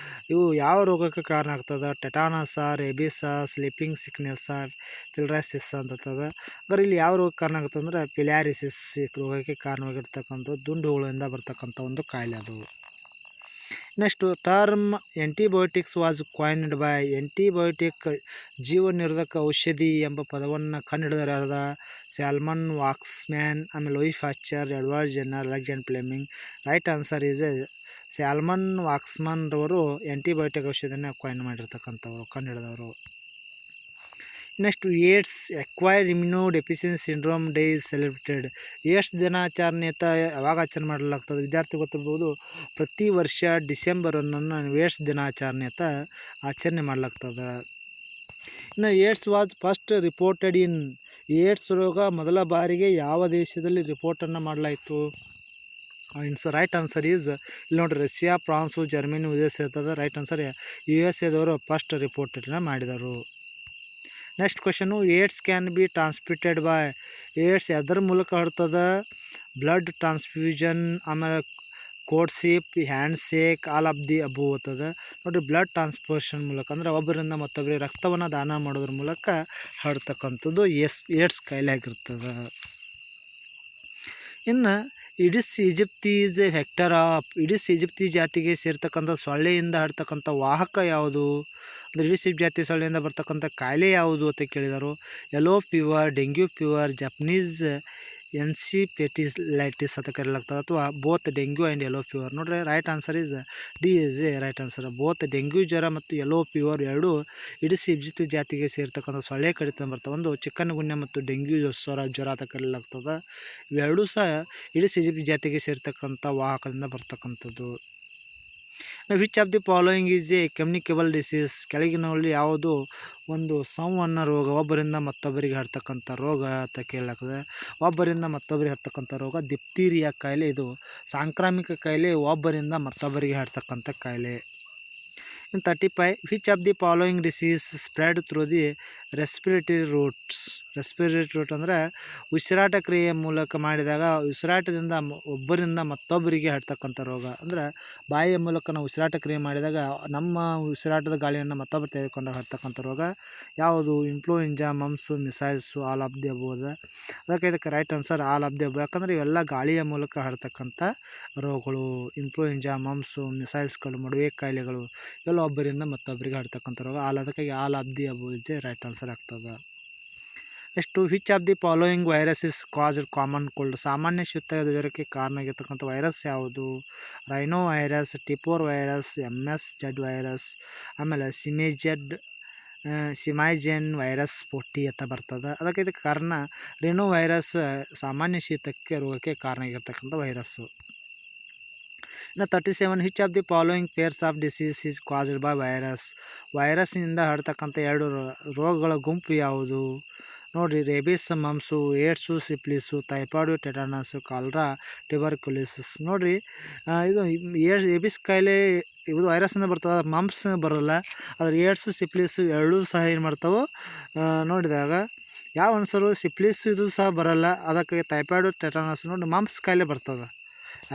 ಇವು ಯಾವ ರೋಗಕ್ಕೆ ಕಾರಣ ಆಗ್ತದೆ? ಟೆಟಾನಸ, ರೇಬಿಸ, ಸ್ಲೀಪಿಂಗ್ ಸಿಕ್ನೆಸ್, ಫಿಲ್ರಾಸಿಸ್ ಅಂತದೆ. ಅಂದರೆ ಇಲ್ಲಿ ಯಾವ ರೋಗಕ್ಕೆ ಕಾರಣ ಆಗುತ್ತೆ ಅಂದರೆ ಫಿಲ್ಯಾರಿಸಿಸ್ ರೋಗಕ್ಕೆ ಕಾರಣವಾಗಿರ್ತಕ್ಕಂಥ ದುಂಡು ಹುಳುವಿಂದ ಬರ್ತಕ್ಕಂಥ ಒಂದು ಕಾಯಿಲೆ ಅದು. Next term antibiotics was ಕಾಯಿನ್ಡ್ by. Antibiotic ಜೀವ ನಿರೋಧಕ ಔಷಧಿ ಎಂಬ ಪದವನ್ನು ಕಂಡುಹಿಡಿದವರು ಯಾರದ? ಸ್ಯಾಲ್ಮನ್ ವಾಕ್ಸ್ಮ್ಯಾನ್, ಆಮೇಲೆ Louis Pasteur, Edward Jenner, Alexander Fleming. Right answer is Selman Waksman ರವರು ಆ್ಯಂಟಿಬಯೋಟಿಕ್ ಔಷಧಿಯನ್ನು ಕಾಯಿನ್ ಮಾಡಿರ್ತಕ್ಕಂಥವ್ರು, ಕಂಡುಹಿಡಿದವರು. Next AIDS acquired immuno deficiency syndrome day is celebrated. AIDS ದಿನಾಚರಣೆ ಅಂತ ಯಾವಾಗ ಆಚರಣೆ ಮಾಡಲಾಗ್ತದೆ? ವಿದ್ಯಾರ್ಥಿ ಗೊತ್ತಿರ್ಬೋದು, ಪ್ರತಿ ವರ್ಷ ಡಿಸೆಂಬರ್ 1 ಏಡ್ಸ್ ದಿನಾಚರಣೆ ಅಂತ ಆಚರಣೆ ಮಾಡಲಾಗ್ತದೆ. ಇನ್ನು AIDS was first reported in AIDS ರೋಗ ಮೊದಲ ಬಾರಿಗೆ ಯಾವ ದೇಶದಲ್ಲಿ ರಿಪೋರ್ಟನ್ನು ಮಾಡಲಾಯಿತು? ರೈಟ್ ಆನ್ಸರ್ ಈಸ್ ಇಲ್ಲಿ ನೋಡಿರಿ, ರಷ್ಯಾ, ಫ್ರಾನ್ಸು, ಜರ್ಮನಿ, US ಇರ್ತದೆ. ರೈಟ್ ಆನ್ಸರ್ USA ಫಸ್ಟ್ ರಿಪೋರ್ಟನ್ನು ಮಾಡಿದರು. Next question, AIDS can be transmitted by, AIDS ಎದರ ಮೂಲಕ ಹರಡ್ತದೆ? ಬ್ಲಡ್ ಟ್ರಾನ್ಸ್ಫ್ಯೂಷನ್, ಆಮೇಲೆ courtship, hand shake, all of the above ಆಗ್ತದೆ. ನೋಡಿರಿ, ಬ್ಲಡ್ ಟ್ರಾನ್ಸ್ಫ್ಯೂಷನ್ ಮೂಲಕ ಅಂದರೆ ಒಬ್ಬರಿಂದ ಮತ್ತೊಬ್ಬರಿಗೆ ರಕ್ತವನ್ನು ದಾನ ಮಾಡೋದ್ರ ಮೂಲಕ ಹರಡ್ತಕ್ಕಂಥದ್ದು ಏಡ್ಸ್ ಕಾಯಿಲೆ ಆಗಿರ್ತದೆ. ಇನ್ನು ಇಡಿಸ್ ಈಜಿಪ್ಟೀಸ್ ವೆಕ್ಟರ್ ಆಫ್, ಇಡಿಸ್ ಈಜಿಪ್ಟಿ ಜಾತಿಗೆ ಸೇರ್ತಕ್ಕಂಥ ಸೊಳ್ಳೆಯಿಂದ ಹರಡ್ತಕ್ಕಂಥ ವಾಹಕ ಯಾವುದು? ಅಂದರೆ ಇಡಿಸ್ ಈಜಿಪ್ಟ್ ಜಾತಿ ಸೊಳ್ಳೆಯಿಂದ ಬರ್ತಕ್ಕಂಥ ಕಾಯಿಲೆ ಯಾವುದು ಅಂತ ಕೇಳಿದರು. Yellow fever, dengue fever, Japanese encephalitis ಅಂತ ಕರೆಯಲಾಗ್ತದೆ, ಅಥವಾ both dengue and yellow fever. ನೋಡ್ರಿ, right answer is D is a right answer. Both dengue ಜ್ವರ ಮತ್ತು ಯೆಲ್ಲೋ ಫೀವರ್ ಎರಡೂ ಇಡಿಸ್ ಈಜಿಪ್ಟ್ ಜಾತಿಗೆ ಸೇರ್ತಕ್ಕಂಥ ಸೊಳ್ಳೆ ಕಡಿತ ಬರ್ತವೆ. ಒಂದು ಚಿಕನ್ ಗುನ್ಯ ಮತ್ತು ಡೆಂಗ್ಯೂ ಜ್ವರ ಅಂತ ಕರೆಯಲಾಗ್ತದೆ. ಇವೆರಡೂ ಸಹ ಇಡಿಸ್ ಈಜಿಪ್ಟ್ ಜಾತಿಗೆ ಸೇರ್ತಕ್ಕಂಥ ವಾಹಕದಿಂದ ಬರ್ತಕ್ಕಂಥದ್ದು. Which of the following is a communicable disease? ಕೆಳಗಿನಲ್ಲಿ ಯಾವುದು ಒಂದು ಸಂವಹನ ರೋಗ, ಒಬ್ಬರಿಂದ ಮತ್ತೊಬ್ಬರಿಗೆ ಹರಡ್ತಕ್ಕಂಥ ರೋಗ ಅಂತ ಕೇಳಲಾಗ್ತದೆ. ಒಬ್ಬರಿಂದ ಮತ್ತೊಬ್ಬರಿಗೆ ಹರಡ್ತಕ್ಕಂಥ ರೋಗ ದಿಪ್ತೀರಿಯಾ ಕಾಯಿಲೆ. ಇದು ಸಾಂಕ್ರಾಮಿಕ ಕಾಯಿಲೆ, ಒಬ್ಬರಿಂದ ಮತ್ತೊಬ್ಬರಿಗೆ ಹರಡ್ತಕ್ಕಂಥ ಕಾಯಿಲೆ. In 35, which of the following disease spread through the respiratory routes? Respiratory route ಅಂದರೆ ಉಸಿರಾಟ ಕ್ರಿಯೆಯ ಮೂಲಕ ಮಾಡಿದಾಗ ಉಸಿರಾಟದಿಂದ ಒಬ್ಬರಿಂದ ಮತ್ತೊಬ್ಬರಿಗೆ ಹರಡ್ತಕ್ಕಂಥ ರೋಗ. ಅಂದರೆ ಬಾಯಿಯ ಮೂಲಕ ನಾವು ಉಸಿರಾಟ ಕ್ರಿಯೆ ಮಾಡಿದಾಗ ನಮ್ಮ ಉಸಿರಾಟದ ಗಾಳಿಯನ್ನು ಮತ್ತೊಬ್ಬರು ತೆಗೆದುಕೊಂಡು ಹರಡ್ತಕ್ಕಂಥ ರೋಗ ಯಾವುದು? Influenza, mumps, measles, all of the above. ಇದಕ್ಕೆ right answer all of the above. ಯಾಕಂದರೆ ಇವೆಲ್ಲ ಗಾಳಿಯ ಮೂಲಕ ಹರಡ್ತಕ್ಕಂಥ ರೋಗಗಳು. ಇನ್ಫ್ಲೂಯೆಂಜಾ, ಮಮ್ಸು, ಮಿಸೈಲ್ಸ್ಗಳು, ಮಡುವೆ ಕಾಯಿಲೆಗಳು ಇವೆಲ್ಲ ಒಬ್ಬರಿಂದ ಮತ್ತೊಬ್ಬರಿಗೆ ಹರಡ್ತಕ್ಕಂಥ ರೋಗ. ಅದಕ್ಕಾಗಿ all of the above is right answer ಆಗ್ತದೆ. Next, which of the following virus is caused common cold? ಸಾಮಾನ್ಯ ಶೀತ ಜ್ವರಕ್ಕೆ ಕಾರಣ ಆಗಿರ್ತಕ್ಕಂಥ ವೈರಸ್ ಯಾವುದು? Rhinovirus, T four virus, MSZ virus, ಆಮೇಲೆ ಸಿಮೈಜೆನ್ ವೈರಸ್ 40 ಅಂತ ಬರ್ತದೆ. ಇದಕ್ಕೆ ಕಾರಣ ರಿನೋ ವೈರಸ್ ಸಾಮಾನ್ಯ ಶೀತಕ್ಕೆ ರೋಗಕ್ಕೆ ಕಾರಣ ಆಗಿರ್ತಕ್ಕಂಥ ವೈರಸ್ಸು. ಇನ್ನು 37, which of the following pairs of disease is caused by virus? ವೈರಸ್ನಿಂದ ಹರಡ್ತಕ್ಕಂಥ ಎರಡು ರೋಗಗಳ ಗುಂಪು ಯಾವುದು? ನೋಡಿರಿ, rabies, mumps, AIDS, syphilis, typhoid, tetanus, cholera, tuberculosis. ನೋಡಿರಿ, ಇದು ರೇಬಿಸ್ ಕಾಯಿಲೆ ಇದು ವೈರಸ್ನಿಂದ ಬರ್ತದೆ, ಮಮ್ಸ್ ಬರೋಲ್ಲ. ಆದರೆ ಏಡ್ಸು, ಸಿಪ್ಲಿಸು ಎರಡೂ ಸಹ ಏನು ಮಾಡ್ತಾವೆ ನೋಡಿದಾಗ ಯಾವ ಅನ್ಸರು? ಸಿಪ್ಲಿಸ್ ಇದು ಸಹ ಬರೋಲ್ಲ. ಅದಕ್ಕೆ ಟೈಫಾಯ್ಡು, ಟೆಟಾನಸ್, ನೋಡಿ ಮಮ್ಸ್ ಕಾಯಿಲೆ ಬರ್ತದೆ.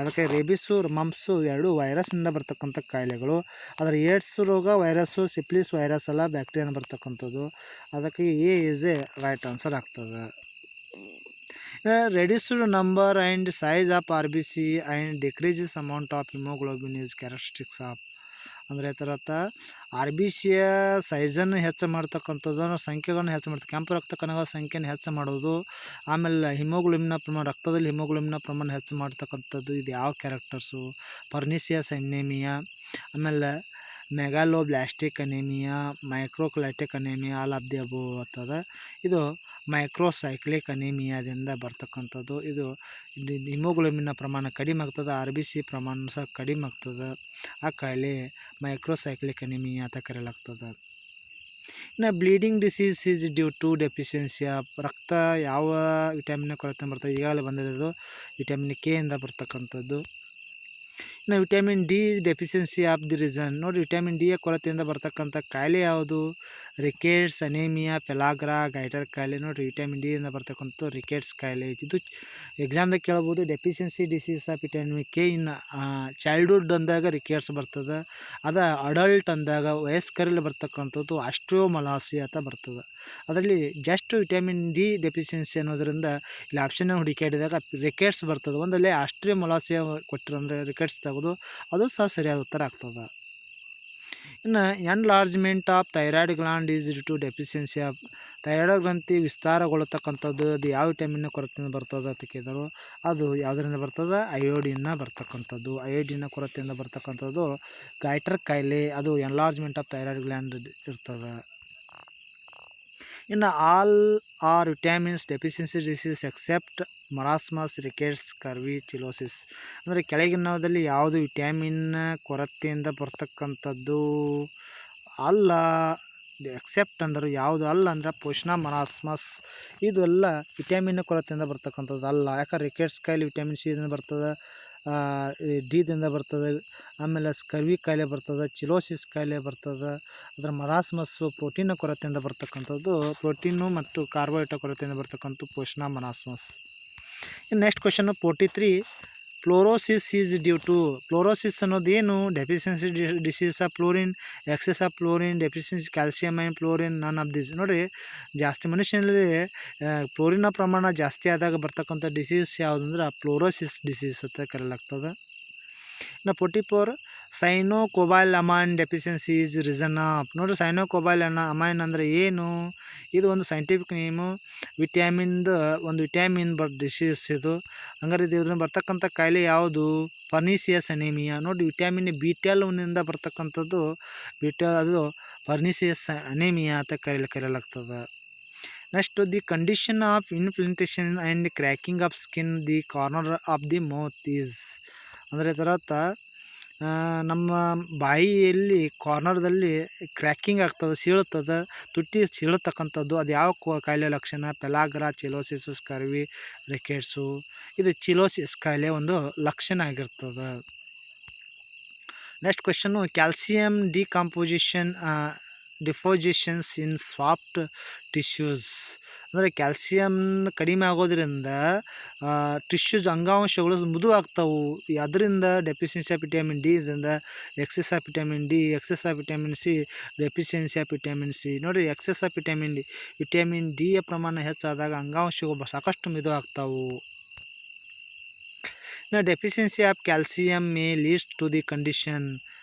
ಅದಕ್ಕೆ ರೇಬಿಸು, ಮಮ್ಸು ಎರಡೂ ವೈರಸ್ನಿಂದ ಬರ್ತಕ್ಕಂಥ ಕಾಯಿಲೆಗಳು. ಆದರೆ ಏಡ್ಸ್ ರೋಗ ವೈರಸ್ಸು, ಸಿಪ್ಲಿಸ್ ವೈರಸ್ ಎಲ್ಲ ಬ್ಯಾಕ್ಟೀರಿಯಿಂದ ಬರ್ತಕ್ಕಂಥದ್ದು. ಅದಕ್ಕೆ A is a right answer ಆಗ್ತದೆ. Reduced number and size of RBC and decreases amount of haemoglobin is characteristics of. ಅಂದರೆ RBCಯ ಸೈಜನ್ನು ಹೆಚ್ಚು ಮಾಡ್ತಕ್ಕಂಥದ್ದು, ಸಂಖ್ಯೆಗಳನ್ನು ಹೆಚ್ಚು ಮಾಡ್ತಕ್ಕಂಥ ಕೆಂಪು ರಕ್ತ ಕಣಗಳ ಸಂಖ್ಯೆಯನ್ನು ಹೆಚ್ಚು ಮಾಡೋದು, ಆಮೇಲೆ ಹಿಮೋಗ್ಲೋಬಿನ್ನ ಪ್ರಮಾಣ, ರಕ್ತದಲ್ಲಿ ಹಿಮೋಗ್ಲೋಬಿನ್ನ ಪ್ರಮಾಣ ಹೆಚ್ಚು ಮಾಡ್ತಕ್ಕಂಥದ್ದು. ಇದು ಯಾವ ಕ್ಯಾರೆಕ್ಟರ್ಸು? ಪರ್ನಿಸಿಯಸ್ ಅನೇಮಿಯಾ, ಆಮೇಲೆ megaloblastic anaemia, microcytic anaemia, all of the above ಆಗ್ತದೆ. ಇದು ಮೈಕ್ರೋಸೈಕ್ಲಿಕ್ ಅನೇಮಿಯಾದಿಂದ ಬರ್ತಕ್ಕಂಥದ್ದು. ಇದು ಹಿಮೋಗ್ಲೋಬಿನ್ನ ಪ್ರಮಾಣ ಕಡಿಮೆ ಆಗ್ತದೆ, RBC ಪ್ರಮಾಣ ಸಹ ಕಡಿಮೆ ಆಗ್ತದೆ. ಆ ಕಾಯಿಲೆ ಮೈಕ್ರೋಸೈಕ್ಲಿಕ್ ಅನೇಮಿಯಾ ಅಂತ ಕರೆಯಲಾಗ್ತದೆ. ಇನ್ನು bleeding disease is due to deficiency of. ರಕ್ತ ಯಾವ ವಿಟಮಿನ್ ಕೊರತೆ ಬರ್ತದೆ? ಈಗಾಗಲೇ ಬಂದಿರೋದು ವಿಟಮಿನ್ K ಇಂದ ಬರ್ತಕ್ಕಂಥದ್ದು. ಇನ್ನು vitamin D deficiency of the reason. ನೋಡಿ, ವಿಟಮಿನ್ D ಯ ಕೊರತೆಯಿಂದ ಬರ್ತಕ್ಕಂಥ ಕಾಯಿಲೆ ಯಾವುದು? ರಿಕೆಟ್ಸ್, ಅನೇಮಿಯಾ, ಪೆಲಾಗ್ರಾ, ಗೈಟರ್ ಕಾಯಿಲೆ. ನೋಡಿರಿ, ವಿಟಮಿನ್ D ಇಂದ ಬರ್ತಕ್ಕಂಥ ರಿಕೆಟ್ಸ್ ಕಾಯಿಲೆ. ಇದು ಎಕ್ಸಾಮ್ದಾಗ ಕೇಳ್ಬೋದು. Deficiency disease of vitamin K in childhood ಅಂದಾಗ ರಿಕೆಟ್ಸ್ ಬರ್ತದೆ. ಅಡಲ್ಟ್ ಅಂದಾಗ ವಯಸ್ಕರಲ್ಲಿ ಬರ್ತಕ್ಕಂಥದ್ದು ಆಸ್ಟ್ರಿಯೋಮಲಾಸಿಯಾ ಅಂತ ಬರ್ತದೆ. ಅದರಲ್ಲಿ ಜಸ್ಟ್ ವಿಟಮಿನ್ D ಡೆಫಿಷಿಯನ್ಸಿ ಅನ್ನೋದರಿಂದ ಇಲ್ಲಿ ಆಪ್ಷನ್ ಹುಡುಕಾಡಿದಾಗ ರಿಕೆಟ್ಸ್ ಬರ್ತದೆ. ಒಂದಲ್ಲಿ ಆಸ್ಟ್ರಿಯೋಮಲಾಸಿಯಾ ಕೊಟ್ಟರು ಅಂದರೆ ರಿಕೆಟ್ಸ್ ತೆಗೆದು ಅದು ಸಹ ಸರಿಯಾದ ಉತ್ತರ ಆಗ್ತದೆ. ಇನ್ನು enlargement of thyroid gland is due to deficiency of. Thyroid ಗ್ರಂಥಿ ವಿಸ್ತಾರಗೊಳ್ಳತಕ್ಕಂಥದ್ದು ಅದು ಯಾವ ವಿಟಮಿನ್ ಕೊರತೆಯಿಂದ ಬರ್ತದೆ ಅಂತ ಕೇಳಿದರು. ಅದು ಯಾವುದರಿಂದ ಬರ್ತದೆ? ಅಯೋಡಿನ್ನ ಬರ್ತಕ್ಕಂಥದ್ದು. ಅಯೋಡಿನ್ನ ಕೊರತೆಯಿಂದ ಬರ್ತಕ್ಕಂಥದ್ದು ಗೈಟರ್ ಕಾಯಿಲೆ. ಅದು ಎನ್ಲಾರ್ಜ್ಮೆಂಟ್ ಆಫ್ ಥೈರಾಯ್ಡ್ ಗ್ಲ್ಯಾಂಡ್ ಇರ್ತದೆ. ಇನ್ನು all are vitamins deficiency disease except marasmus, rickets, scurvy, cheilosis. ಅಂದರೆ ಕೆಳಗಿನದಲ್ಲಿ ಯಾವುದು ವಿಟಮಿನ್ ಕೊರತೆಯಿಂದ ಬರ್ತಕ್ಕಂಥದ್ದು ಅಲ್ಲ? ಎಕ್ಸೆಪ್ಟ್ ಅಂದ್ರೆ ಯಾವುದು ಅಲ್ಲ ಅಂದ್ರೆ ಪೋಷಣ ಮರಾಸ್ಮಸ್ ಇದೆಲ್ಲ ವಿಟಮಿನ್ ಕೊರತೆಯಿಂದ ಬರ್ತಕ್ಕಂಥದ್ದು ಅಲ್ಲ. ಯಾಕಂದ್ರೆ ರಿಕೆಟ್ಸ್ ಕಾಯಿಲೆ ವಿಟಮಿನ್ ಸಿ ದಿಂದ ಬರ್ತದೆ, ಡಿದಿಂದ ಬರ್ತದೆ, ಆಮೇಲೆ ಸ್ಕರ್ವಿ ಕಾಯಿಲೆ ಬರ್ತದೆ, ಚಿಲೋಸಿಸ್ ಕಾಯಿಲೆ ಬರ್ತದೆ. ಅದರ ಮರಾಸ್ಮಸ್ಸು ಪ್ರೋಟೀನ್ ಕೊರತೆಯಿಂದ ಬರ್ತಕ್ಕಂಥದ್ದು, ಪ್ರೋಟೀನು ಮತ್ತು ಕಾರ್ಬೋಹೈಡ್ರೇಟ್ ಕೊರತೆಯಿಂದ ಬರ್ತಕ್ಕಂಥ ಪೋಷಣ ಮರಾಸ್ಮಸ್. ಇನ್ನು next question 43. Fluorosis is due to. Fluorosis ಅನ್ನೋದೇನು? Deficiency disease of fluorine, excess of fluorine, deficiency calcium and fluorine, none of this. ನೋಡಿರಿ, ಜಾಸ್ತಿ ಮನುಷ್ಯನಲ್ಲಿ ಫ್ಲೋರಿನ ಪ್ರಮಾಣ ಜಾಸ್ತಿ ಆದಾಗ ಬರ್ತಕ್ಕಂಥ ಡಿಸೀಸ್ ಯಾವುದಂದ್ರೆ ಫ್ಲೋರೋಸಿಸ್ ಡಿಸೀಸ್ ಅಂತ ಕರೆಯಲಾಗ್ತದೆ. ಇನ್ನು 44. Cyanocobalamin deficiency is reason of. ನೋಡಿರಿ, ಸೈನೋಕೊಬೈಲ್ ಅಮೈನ್ ಅಂದರೆ ಏನು? ಇದು ಒಂದು ಸೈಂಟಿಫಿಕ್ ನೇಮು. ಒಂದು ವಿಟ್ಯಾಮಿನ್ ಡಿಸೀಸ್ ಇದು. ಹಂಗಾರೆ ಇದರಿಂದ ಬರ್ತಕ್ಕಂಥ ಕಾಯಿಲೆ ಯಾವುದು? ಪರ್ನಿಸಿಯಸ್ ಅನೇಮಿಯಾ. ನೋಡಿ, ವಿಟ್ಯಾಮಿನ್ B12ನಿಂದ ಬರ್ತಕ್ಕಂಥದ್ದು ಅದು ಪರ್ನಿಸಿಯಸ್ ಅನೇಮಿಯಾ ಅಂತ ಕರೆಯಲಾಗ್ತದೆ. Next, the condition of inflammation and cracking of skin the corner of the mouth is. ಅಂದರೆ ಇದರರ್ಥ ನಮ್ಮ ಬಾಯಿಯಲ್ಲಿ ಕಾರ್ನರ್ದಲ್ಲಿ ಕ್ರ್ಯಾಕಿಂಗ್ ಆಗ್ತದೆ, ಸೀಳುತ್ತದೆ, ತುಟಿ ಸೀಳತಕ್ಕಂಥದ್ದು. ಅದು ಯಾವ ಕಾಯಿಲೆ ಲಕ್ಷಣ? Pellagra, cheilosis, scurvy, rickets. ಇದು ಚಿಲೋಸಿಸ್ ಕಾಯಿಲೆ ಒಂದು ಲಕ್ಷಣ ಆಗಿರ್ತದೆ. Next question, calcium depositions in soft tissues. ಅಂದರೆ ಕ್ಯಾಲ್ಸಿಯಂ ಕಡಿಮೆ ಆಗೋದ್ರಿಂದ ಟಿಶ್ಯೂಸ್ ಅಂಗಾಂಶಗಳು ಮೃದು ಆಗ್ತಾವೆ. ಅದರಿಂದ ಡೆಫಿಷಿಯನ್ಸಿ ಆಫ್ ವಿಟಮಿನ್ ಡಿ ಇದರಿಂದ excess of vitamin D, excess of vitamin C, deficiency of vitamin C. ನೋಡಿ, ಎಕ್ಸೆಸ್ ಆಫ್ ವಿಟಮಿನ್ ಡಿಯ ಪ್ರಮಾಣ ಹೆಚ್ಚಾದಾಗ ಅಂಗಾಂಶಗಳು ಸಾಕಷ್ಟು ಮಿದು ಆಗ್ತಾವೆ. ಇನ್ನು deficiency of calcium may leads to the condition.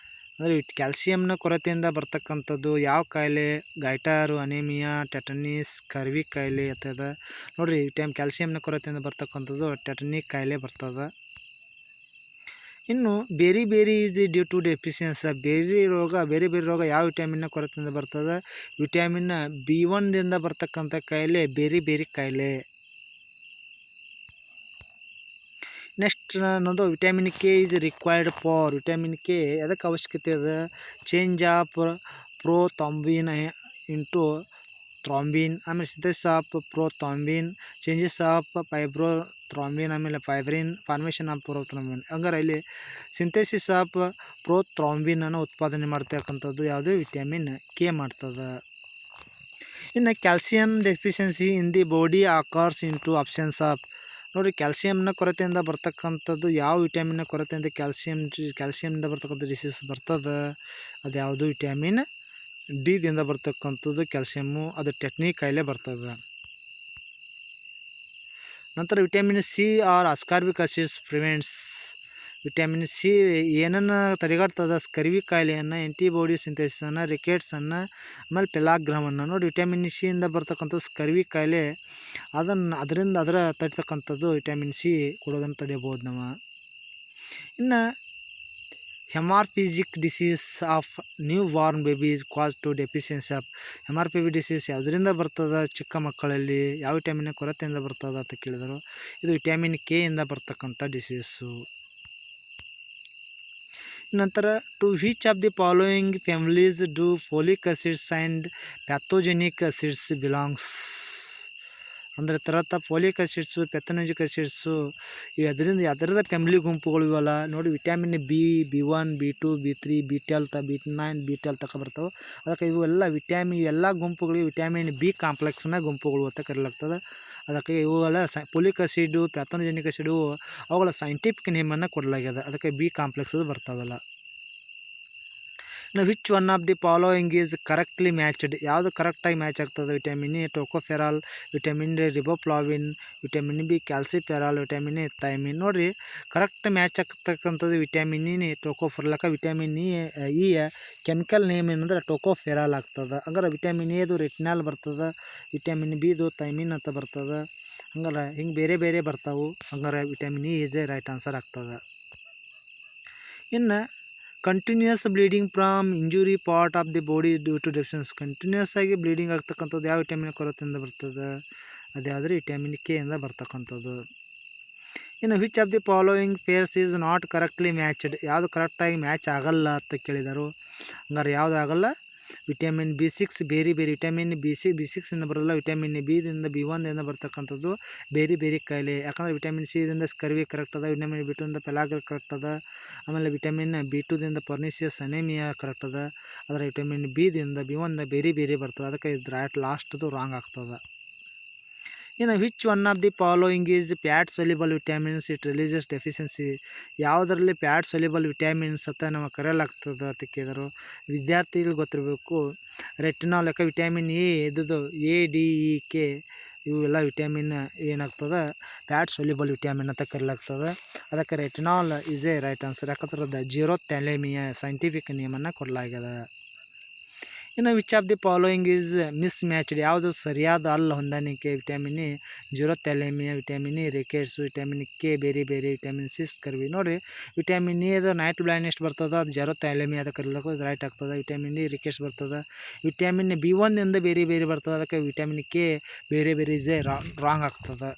ಅಂದರೆ ಕ್ಯಾಲ್ಸಿಯಂನ ಕೊರತೆಯಿಂದ ಬರ್ತಕ್ಕಂಥದ್ದು ಯಾವ ಕಾಯಿಲೆ? ಗೈಟರು, ಅನೇಮಿಯಾ, ಟೆಟನಿಸ್, ಸ್ಕರ್ವಿ ಕಾಯಿಲೆ ಇರ್ತದೆ. ನೋಡಿರಿ, ಕ್ಯಾಲ್ಸಿಯಂನ ಕೊರತೆಯಿಂದ ಬರ್ತಕ್ಕಂಥದ್ದು ಟೆಟನಿಕ್ ಕಾಯಿಲೆ ಬರ್ತದೆ. ಇನ್ನು ಬೇರೆ ಈಸ್ ಡ್ಯೂ ಟು ಡೆಫಿಷಿಯನ್ಸಿ. ಬೇರೆ ರೋಗ ಯಾವ ವಿಟಮಿನ್ನ ಕೊರತೆಯಿಂದ ಬರ್ತದೆ? ವಿಟಮಿನ್ B1ದಿಂದ ಬರ್ತಕ್ಕಂಥ ಕಾಯಿಲೆ ಬೇರೆ ಕಾಯಿಲೆ. ನೆಕ್ಸ್ಟ್ ಅನ್ನೋದು vitamin K is required for. Vitamin K ಅದಕ್ಕೆ ಅವಶ್ಯಕತೆ ಇದೆ? ಚೇಂಜ್ ಆಫ್ ಪ್ರೋಥಾಂಬಿನ್ ಇಂಟು ಥ್ರಾಂಬಿನ್, ಆಮೇಲೆ ಸಿಂಥೆಸಿಸ್ ಆಫ್ ಪ್ರೋಥಾಂಬಿನ್, ಚೇಂಜಸ್ ಆಫ್ ಫೈಬ್ರೋಥ್ರಾಂಬಿನ್, ಆಮೇಲೆ ಫಾರ್ಮೇಷನ್ ಆಫ್ ಪ್ರೋಥಾಂಬಿನ್. ಹಂಗಾರೆ ಇಲ್ಲಿ ಸಿಂಥೆಸಿಸ್ ಆಫ್ ಪ್ರೋಥ್ರಾಂಬಿನ್ ಅನ್ನು ಉತ್ಪಾದನೆ ಮಾಡ್ತಕ್ಕಂಥದ್ದು ಯಾವುದು? ವಿಟಮಿನ್ ಕೆ ಮಾಡ್ತದೆ. ಇನ್ನು calcium deficiency in the body occurs into absence of. ನೋಡಿ, ಕ್ಯಾಲ್ಸಿಯಂನ ಕೊರತೆಯಿಂದ ಬರ್ತಕ್ಕಂಥದ್ದು ಯಾವ ವಿಟಮಿನ್ನ ಕೊರತೆಯಿಂದ ಕ್ಯಾಲ್ಸಿಯಂನಿಂದ ಬರ್ತಕ್ಕಂಥ ಡಿಸೀಸ್ ಬರ್ತದೆ? ಅದು ಯಾವುದು? ವಿಟಮಿನ್ ಡಿದಿಂದ ಬರ್ತಕ್ಕಂಥದ್ದು ಕ್ಯಾಲ್ಸಿಯಮ್ಮು, ಅದು ಟೆಟ್ನಿಕ್ ಕಾಯಿಲೆ ಬರ್ತದೆ. ನಂತರ vitamin C or ascorbic acids prevents. Vitamin C ಏನನ್ನು ತಡೆಗಟ್ತದೆ? ಸ್ಕರ್ವಿ ಕಾಯಿಲೆಯನ್ನು, ಆ್ಯಂಟಿಬಾಡಿ ಸಿಂಥೆಸಿಸನ್ನು, ರಿಕೆಟ್ಸನ್ನು, ಆಮೇಲೆ ಪೆಲಾಗ್ರಾಮನ್ನು. ನೋಡಿ, ವಿಟಮಿನ್ ಸಿಯಿಂದ ಬರ್ತಕ್ಕಂಥದ್ದು ಸ್ಕರ್ವಿ ಕಾಯಿಲೆ, ಅದರ ತಡಿತಕ್ಕಂಥದ್ದು ವಿಟಮಿನ್ ಸಿ ಕೊಡೋದನ್ನು ತಡೆಯಬಹುದು ನಾವು. ಇನ್ನು haemorrhagic disease of newborn babies cause to deficiency of. Haemorrhagic disease ಯಾವುದರಿಂದ ಬರ್ತದೆ? ಚಿಕ್ಕ ಮಕ್ಕಳಲ್ಲಿ ಯಾವ ವಿಟಮಿನ್ ಕೊರತೆಯಿಂದ ಬರ್ತದೆ ಅಂತ ಕೇಳಿದರು. ಇದು ವಿಟಮಿನ್ ಕೆ ಇಂದ ಬರ್ತಕ್ಕಂಥ ಡಿಸೀಸು. ನಂತರ, to which of the following families do folic acids and pathogenic acids belongs. ಅಂದರೆ ಫೋಲಿಕ್ ಆಸಿಡ್ಸು, ಪ್ಯಾಥೋಜೆನಿಕ್ ಆಸಿಡ್ಸು ಅದರಿಂದ ಫ್ಯಾಮಿಲಿ ಗುಂಪುಗಳು ಇವಲ್ಲ. ನೋಡಿ, vitamin B1, B2, B3, B12, B9, B12 ತಕ ಬರ್ತಾವೆ. ಅದಕ್ಕೆ ಇವೆಲ್ಲ ಎಲ್ಲ ಗುಂಪುಗಳಿಗೆ ವಿಟಮಿನ್ ಬಿ ಕಾಂಪ್ಲೆಕ್ಸ್ನ ಗುಂಪುಗಳು ಅಂತ ಕರೆಯಲಾಗ್ತದೆ. ಅದಕ್ಕೆ ಇವುಗಳ ಫೋಲಿಕ್ ಆಸಿಡು, ಪ್ಯಾಥೋಜೆನಿಕ್ ಆಸಿಡು ಅವುಗಳ ಸೈಂಟಿಫಿಕ್ ನೇಮನ್ನು ಕೊಡಲಾಗ್ಯದ. ಅದಕ್ಕೆ ಬಿ ಕಾಂಪ್ಲೆಕ್ಸ್ ಬರ್ತಾವಲ್ಲ. ಇನ್ನು which one of the following is correctly matched. ಯಾವುದು ಕರೆಕ್ಟಾಗಿ ಮ್ಯಾಚ್ ಆಗ್ತದೆ? Vitamin A tocopherol, vitamin D riboflavin, vitamin B calciferol, vitamin A thiamine. ನೋಡಿರಿ, ಕರೆಕ್ಟ್ ಮ್ಯಾಚ್ ಆಗ್ತಕ್ಕಂಥದ್ದು vitamin E tocopherol. Vitamin E chemical name ಏನಂದ್ರೆ tocopherol ಆಗ್ತದೆ. ಹಂಗಾರೆ vitamin ಎದು retinol ಬರ್ತದೆ, ವಿಟಮಿನ್ ಬಿದು ಥೈಮಿನ್ ಅಂತ ಬರ್ತದೆ. ಹಂಗಾರೆ ಹಿಂಗೆ ಬೇರೆ ಬರ್ತಾವೆ. ಹಂಗಾರೆ vitamin E is right answer ಆಗ್ತದೆ. ಇನ್ನು continues bleeding from injury part of the body due to deficiency. Continues ಆಗಿ ಬ್ಲೀಡಿಂಗ್ ಆಗ್ತಕ್ಕಂಥದ್ದು ಯಾವ ವಿಟಮಿನ್ ಕೊರತೆಯಿಂದ ಬರ್ತದೆ? ಅದ್ಯಾವುದ್ರೆ ವಿಟಮಿನ್ ಕೆ ಇಂದ ಬರ್ತಕ್ಕಂಥದ್ದು. ಇನ್ನು which of the following pairs is not correctly matched. ಯಾವುದು ಕರೆಕ್ಟಾಗಿ ಮ್ಯಾಚ್ ಆಗಲ್ಲ ಅಂತ ಕೇಳಿದರು. ಹಂಗಾರೆ ಯಾವುದು ಆಗಲ್ಲ? ವಿಟಮಿನ್ B6 ಬೇರೆ ಬೇರೆ ವಿಟಮಿನ್ B6 ಇಂದ ಬರೋಲ್ಲ, ವಿಟಮಿನ್ ಬಿದಿಂದ B1 ಇಂದ ಬರ್ತಕ್ಕಂಥದ್ದು ಬೇರೆ ಬೇರೆ ಕಾಯಿಲೆ. ಯಾಕಂದರೆ ವಿಟಮಿನ್ ಸಿದಿಂದ ಸ್ಕರ್ವಿ ಕರೆಕ್ಟ್ ಅದ, ವಿಟಮಿನ್ B2 ಇಂದ ಪೆಲಾಗ್ರ ಕರೆಕ್ಟ್ ಅದ, ಆಮೇಲೆ ವಿಟಮಿನ್ B2 ದಿಂದ ಪರ್ನಿಸಿಯಸ್ ಅನೇಮಿಯಾ ಕರೆಕ್ಟ್ ಅದ. ಆದರೆ ವಿಟಮಿನ್ ಬಿದಿಂದ B1 ಬೇರೆ ಬೇರೆ ಬರ್ತದೆ, ಅದಕ್ಕೆ ಇದು ಲಾಸ್ಟ್ದು ರಾಂಗ್ ಆಗ್ತದೆ. ಇನ್ನು which one of the following is fat soluble vitamins it releases deficiency. ಯಾವುದರಲ್ಲಿ ಫ್ಯಾಟ್ ಸೊಲ್ಯುಬಲ್ ವಿಟಮಿನ್ಸ್ ಅಂತ ನಾವು ಕರೆಯಲಾಗ್ತದೆ ಅಂತ ಕೇಳಿದರು. ವಿದ್ಯಾರ್ಥಿಗಳು ಗೊತ್ತಿರಬೇಕು, ರೆಟಿನಾಲ್, ಯಾಕೆ ವಿಟಮಿನ್ ಎ ಇದ್ದದ್ದು ADEK ಇವೆಲ್ಲ ವಿಟಮಿನ್ ಏನಾಗ್ತದೆ ಫ್ಯಾಟ್ ಸೊಲ್ಯುಬಲ್ ವಿಟಮಿನ್ ಅಂತ ಕರೆಯಲಾಗ್ತದೆ. ಅದಕ್ಕೆ retinol is a right answer. ಯಾಕಂದ್ರೆ ಜೀರೋ ಥ್ಯಾಲೇಮಿಯಾ ಸೈಂಟಿಫಿಕ್ ನೇಮನ್ನು ಕೊಡಲಾಗಿದೆ. ಇನ್ನು which of the following is mismatched, ಯಾವುದು ಸರಿಯಾದ ಅಲ್ಲ ಹೊಂದಾಣಿಕೆ. Vitamin A xerophthalmia, vitamin E rickets, vitamin K ಬೇರೆ ಬೇರೆ, ವಿಟಮಿನ್ ಸಿ ಸ್ಕರ್ವಿ. ನೋಡಿರಿ, ವಿಟಮಿನ್ ಎ ಅದು ನೈಟ್ ಬ್ಲೈಂಡ್ನೆಸ್ ಬರ್ತದೆ, ಅದು ಜೀರೋ ಥ್ಯಾಲೇಮಿಯಾ ಅದಕ್ಕೆ ಕರೀಲಾಗ್ತದೆ, ರೈಟ್ ಆಗ್ತದೆ. ವಿಟಮಿನ್ ಡಿ ರಿಕೆಟ್ಸ್ ಬರ್ತದೆ, ವಿಟಮಿನ್ B1 ಇಂದ ಬೇರೆ ಬೇರೆ ಬರ್ತದೆ, ಅದಕ್ಕೆ ವಿಟಮಿನ್ ಕೆ ಬೇರೆ ಬೇರೆ ಇದೆ, ರಾಂಗ್ ಆಗ್ತದೆ.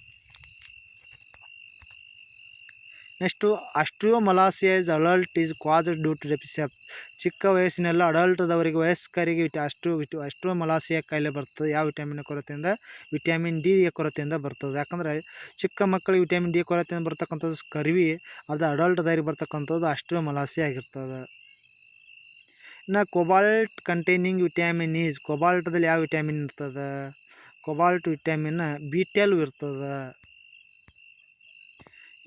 Next osteomalacia adult is caused due to deficiency. ಚಿಕ್ಕ ವಯಸ್ಸಿನೆಲ್ಲ ಅಡಲ್ಟ್ದವರಿಗೆ, ವಯಸ್ಕರಿಗೆ ಆಸ್ಟ್ರಿಯೋಮಲಾಸಿಯಾ ಕಾಯಿಲೆ ಬರ್ತದೆ. ಯಾವ ವಿಟಮಿನ್ ಕೊರತೆಯಿಂದ? ವಿಟಮಿನ್ ಡಿ ಕೊರತೆಯಿಂದ ಬರ್ತದೆ. ಯಾಕಂದರೆ ಚಿಕ್ಕ ಮಕ್ಕಳಿಗೆ ವಿಟಮಿನ್ ಡಿ ಕೊರತೆಯಿಂದ ಬರ್ತಕ್ಕಂಥದ್ದು ಸ್ಕರ್ವಿ, ಅದು ಅಡಲ್ಟ್ದವರಿಗೆ ಬರ್ತಕ್ಕಂಥದ್ದು ಆಸ್ಟ್ರಿಯೋಮಲಾಸಿಯಾ ಆಗಿರ್ತದೆ. ಇನ್ನು ಕೋಬಾಲ್ಟ್ ಕಂಟೈನಿಂಗ್ ವಿಟಮಿನ್ ಈಸ್, ಕೋಬಾಲ್ಟ್ದಲ್ಲಿ ಯಾವ ವಿಟಮಿನ್ ಇರ್ತದೆ? ಕೋಬಾಲ್ಟ್ ವಿಟಮಿನ್ B12 ಇರ್ತದೆ.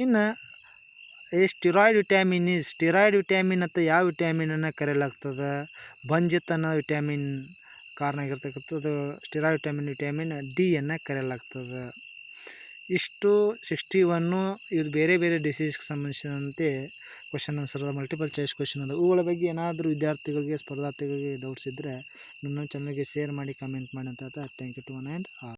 ಇನ್ನು steroid vitamin is, steroid vitamin ಅಂತ ಯಾವ ವಿಟಮಿನನ್ನು ಕರೆಯಲಾಗ್ತದೆ? ಬಂಜಿತ್ ಅನ್ನೋ ವಿಟಮಿನ್ ಕಾರಣ ಆಗಿರ್ತಕ್ಕಂಥದ್ದು ಸ್ಟಿರಾಯ್ಡ್ ವಿಟಮಿನ್ ಡಿಯನ್ನು ಕರೆಯಲಾಗ್ತದೆ. ಇಷ್ಟು 61 ಇದು ಬೇರೆ ಬೇರೆ ಡಿಸೀಸ್ಗೆ ಸಂಬಂಧಿಸಿದಂತೆ question answer multiple choice question ಅದ. ಇವುಗಳ ಬಗ್ಗೆ ಏನಾದರೂ ವಿದ್ಯಾರ್ಥಿಗಳಿಗೆ ಸ್ಪರ್ಧಾರ್ಥಿಗಳಿಗೆ ಡೌಟ್ಸ್ ಇದ್ದರೆ ನನ್ನ ಚಾನಲ್ಗೆ ಶೇರ್ ಮಾಡಿ, ಕಮೆಂಟ್ ಮಾಡಿ ಅಂತ ಹೇಳ್ತಾ thank you to one and all.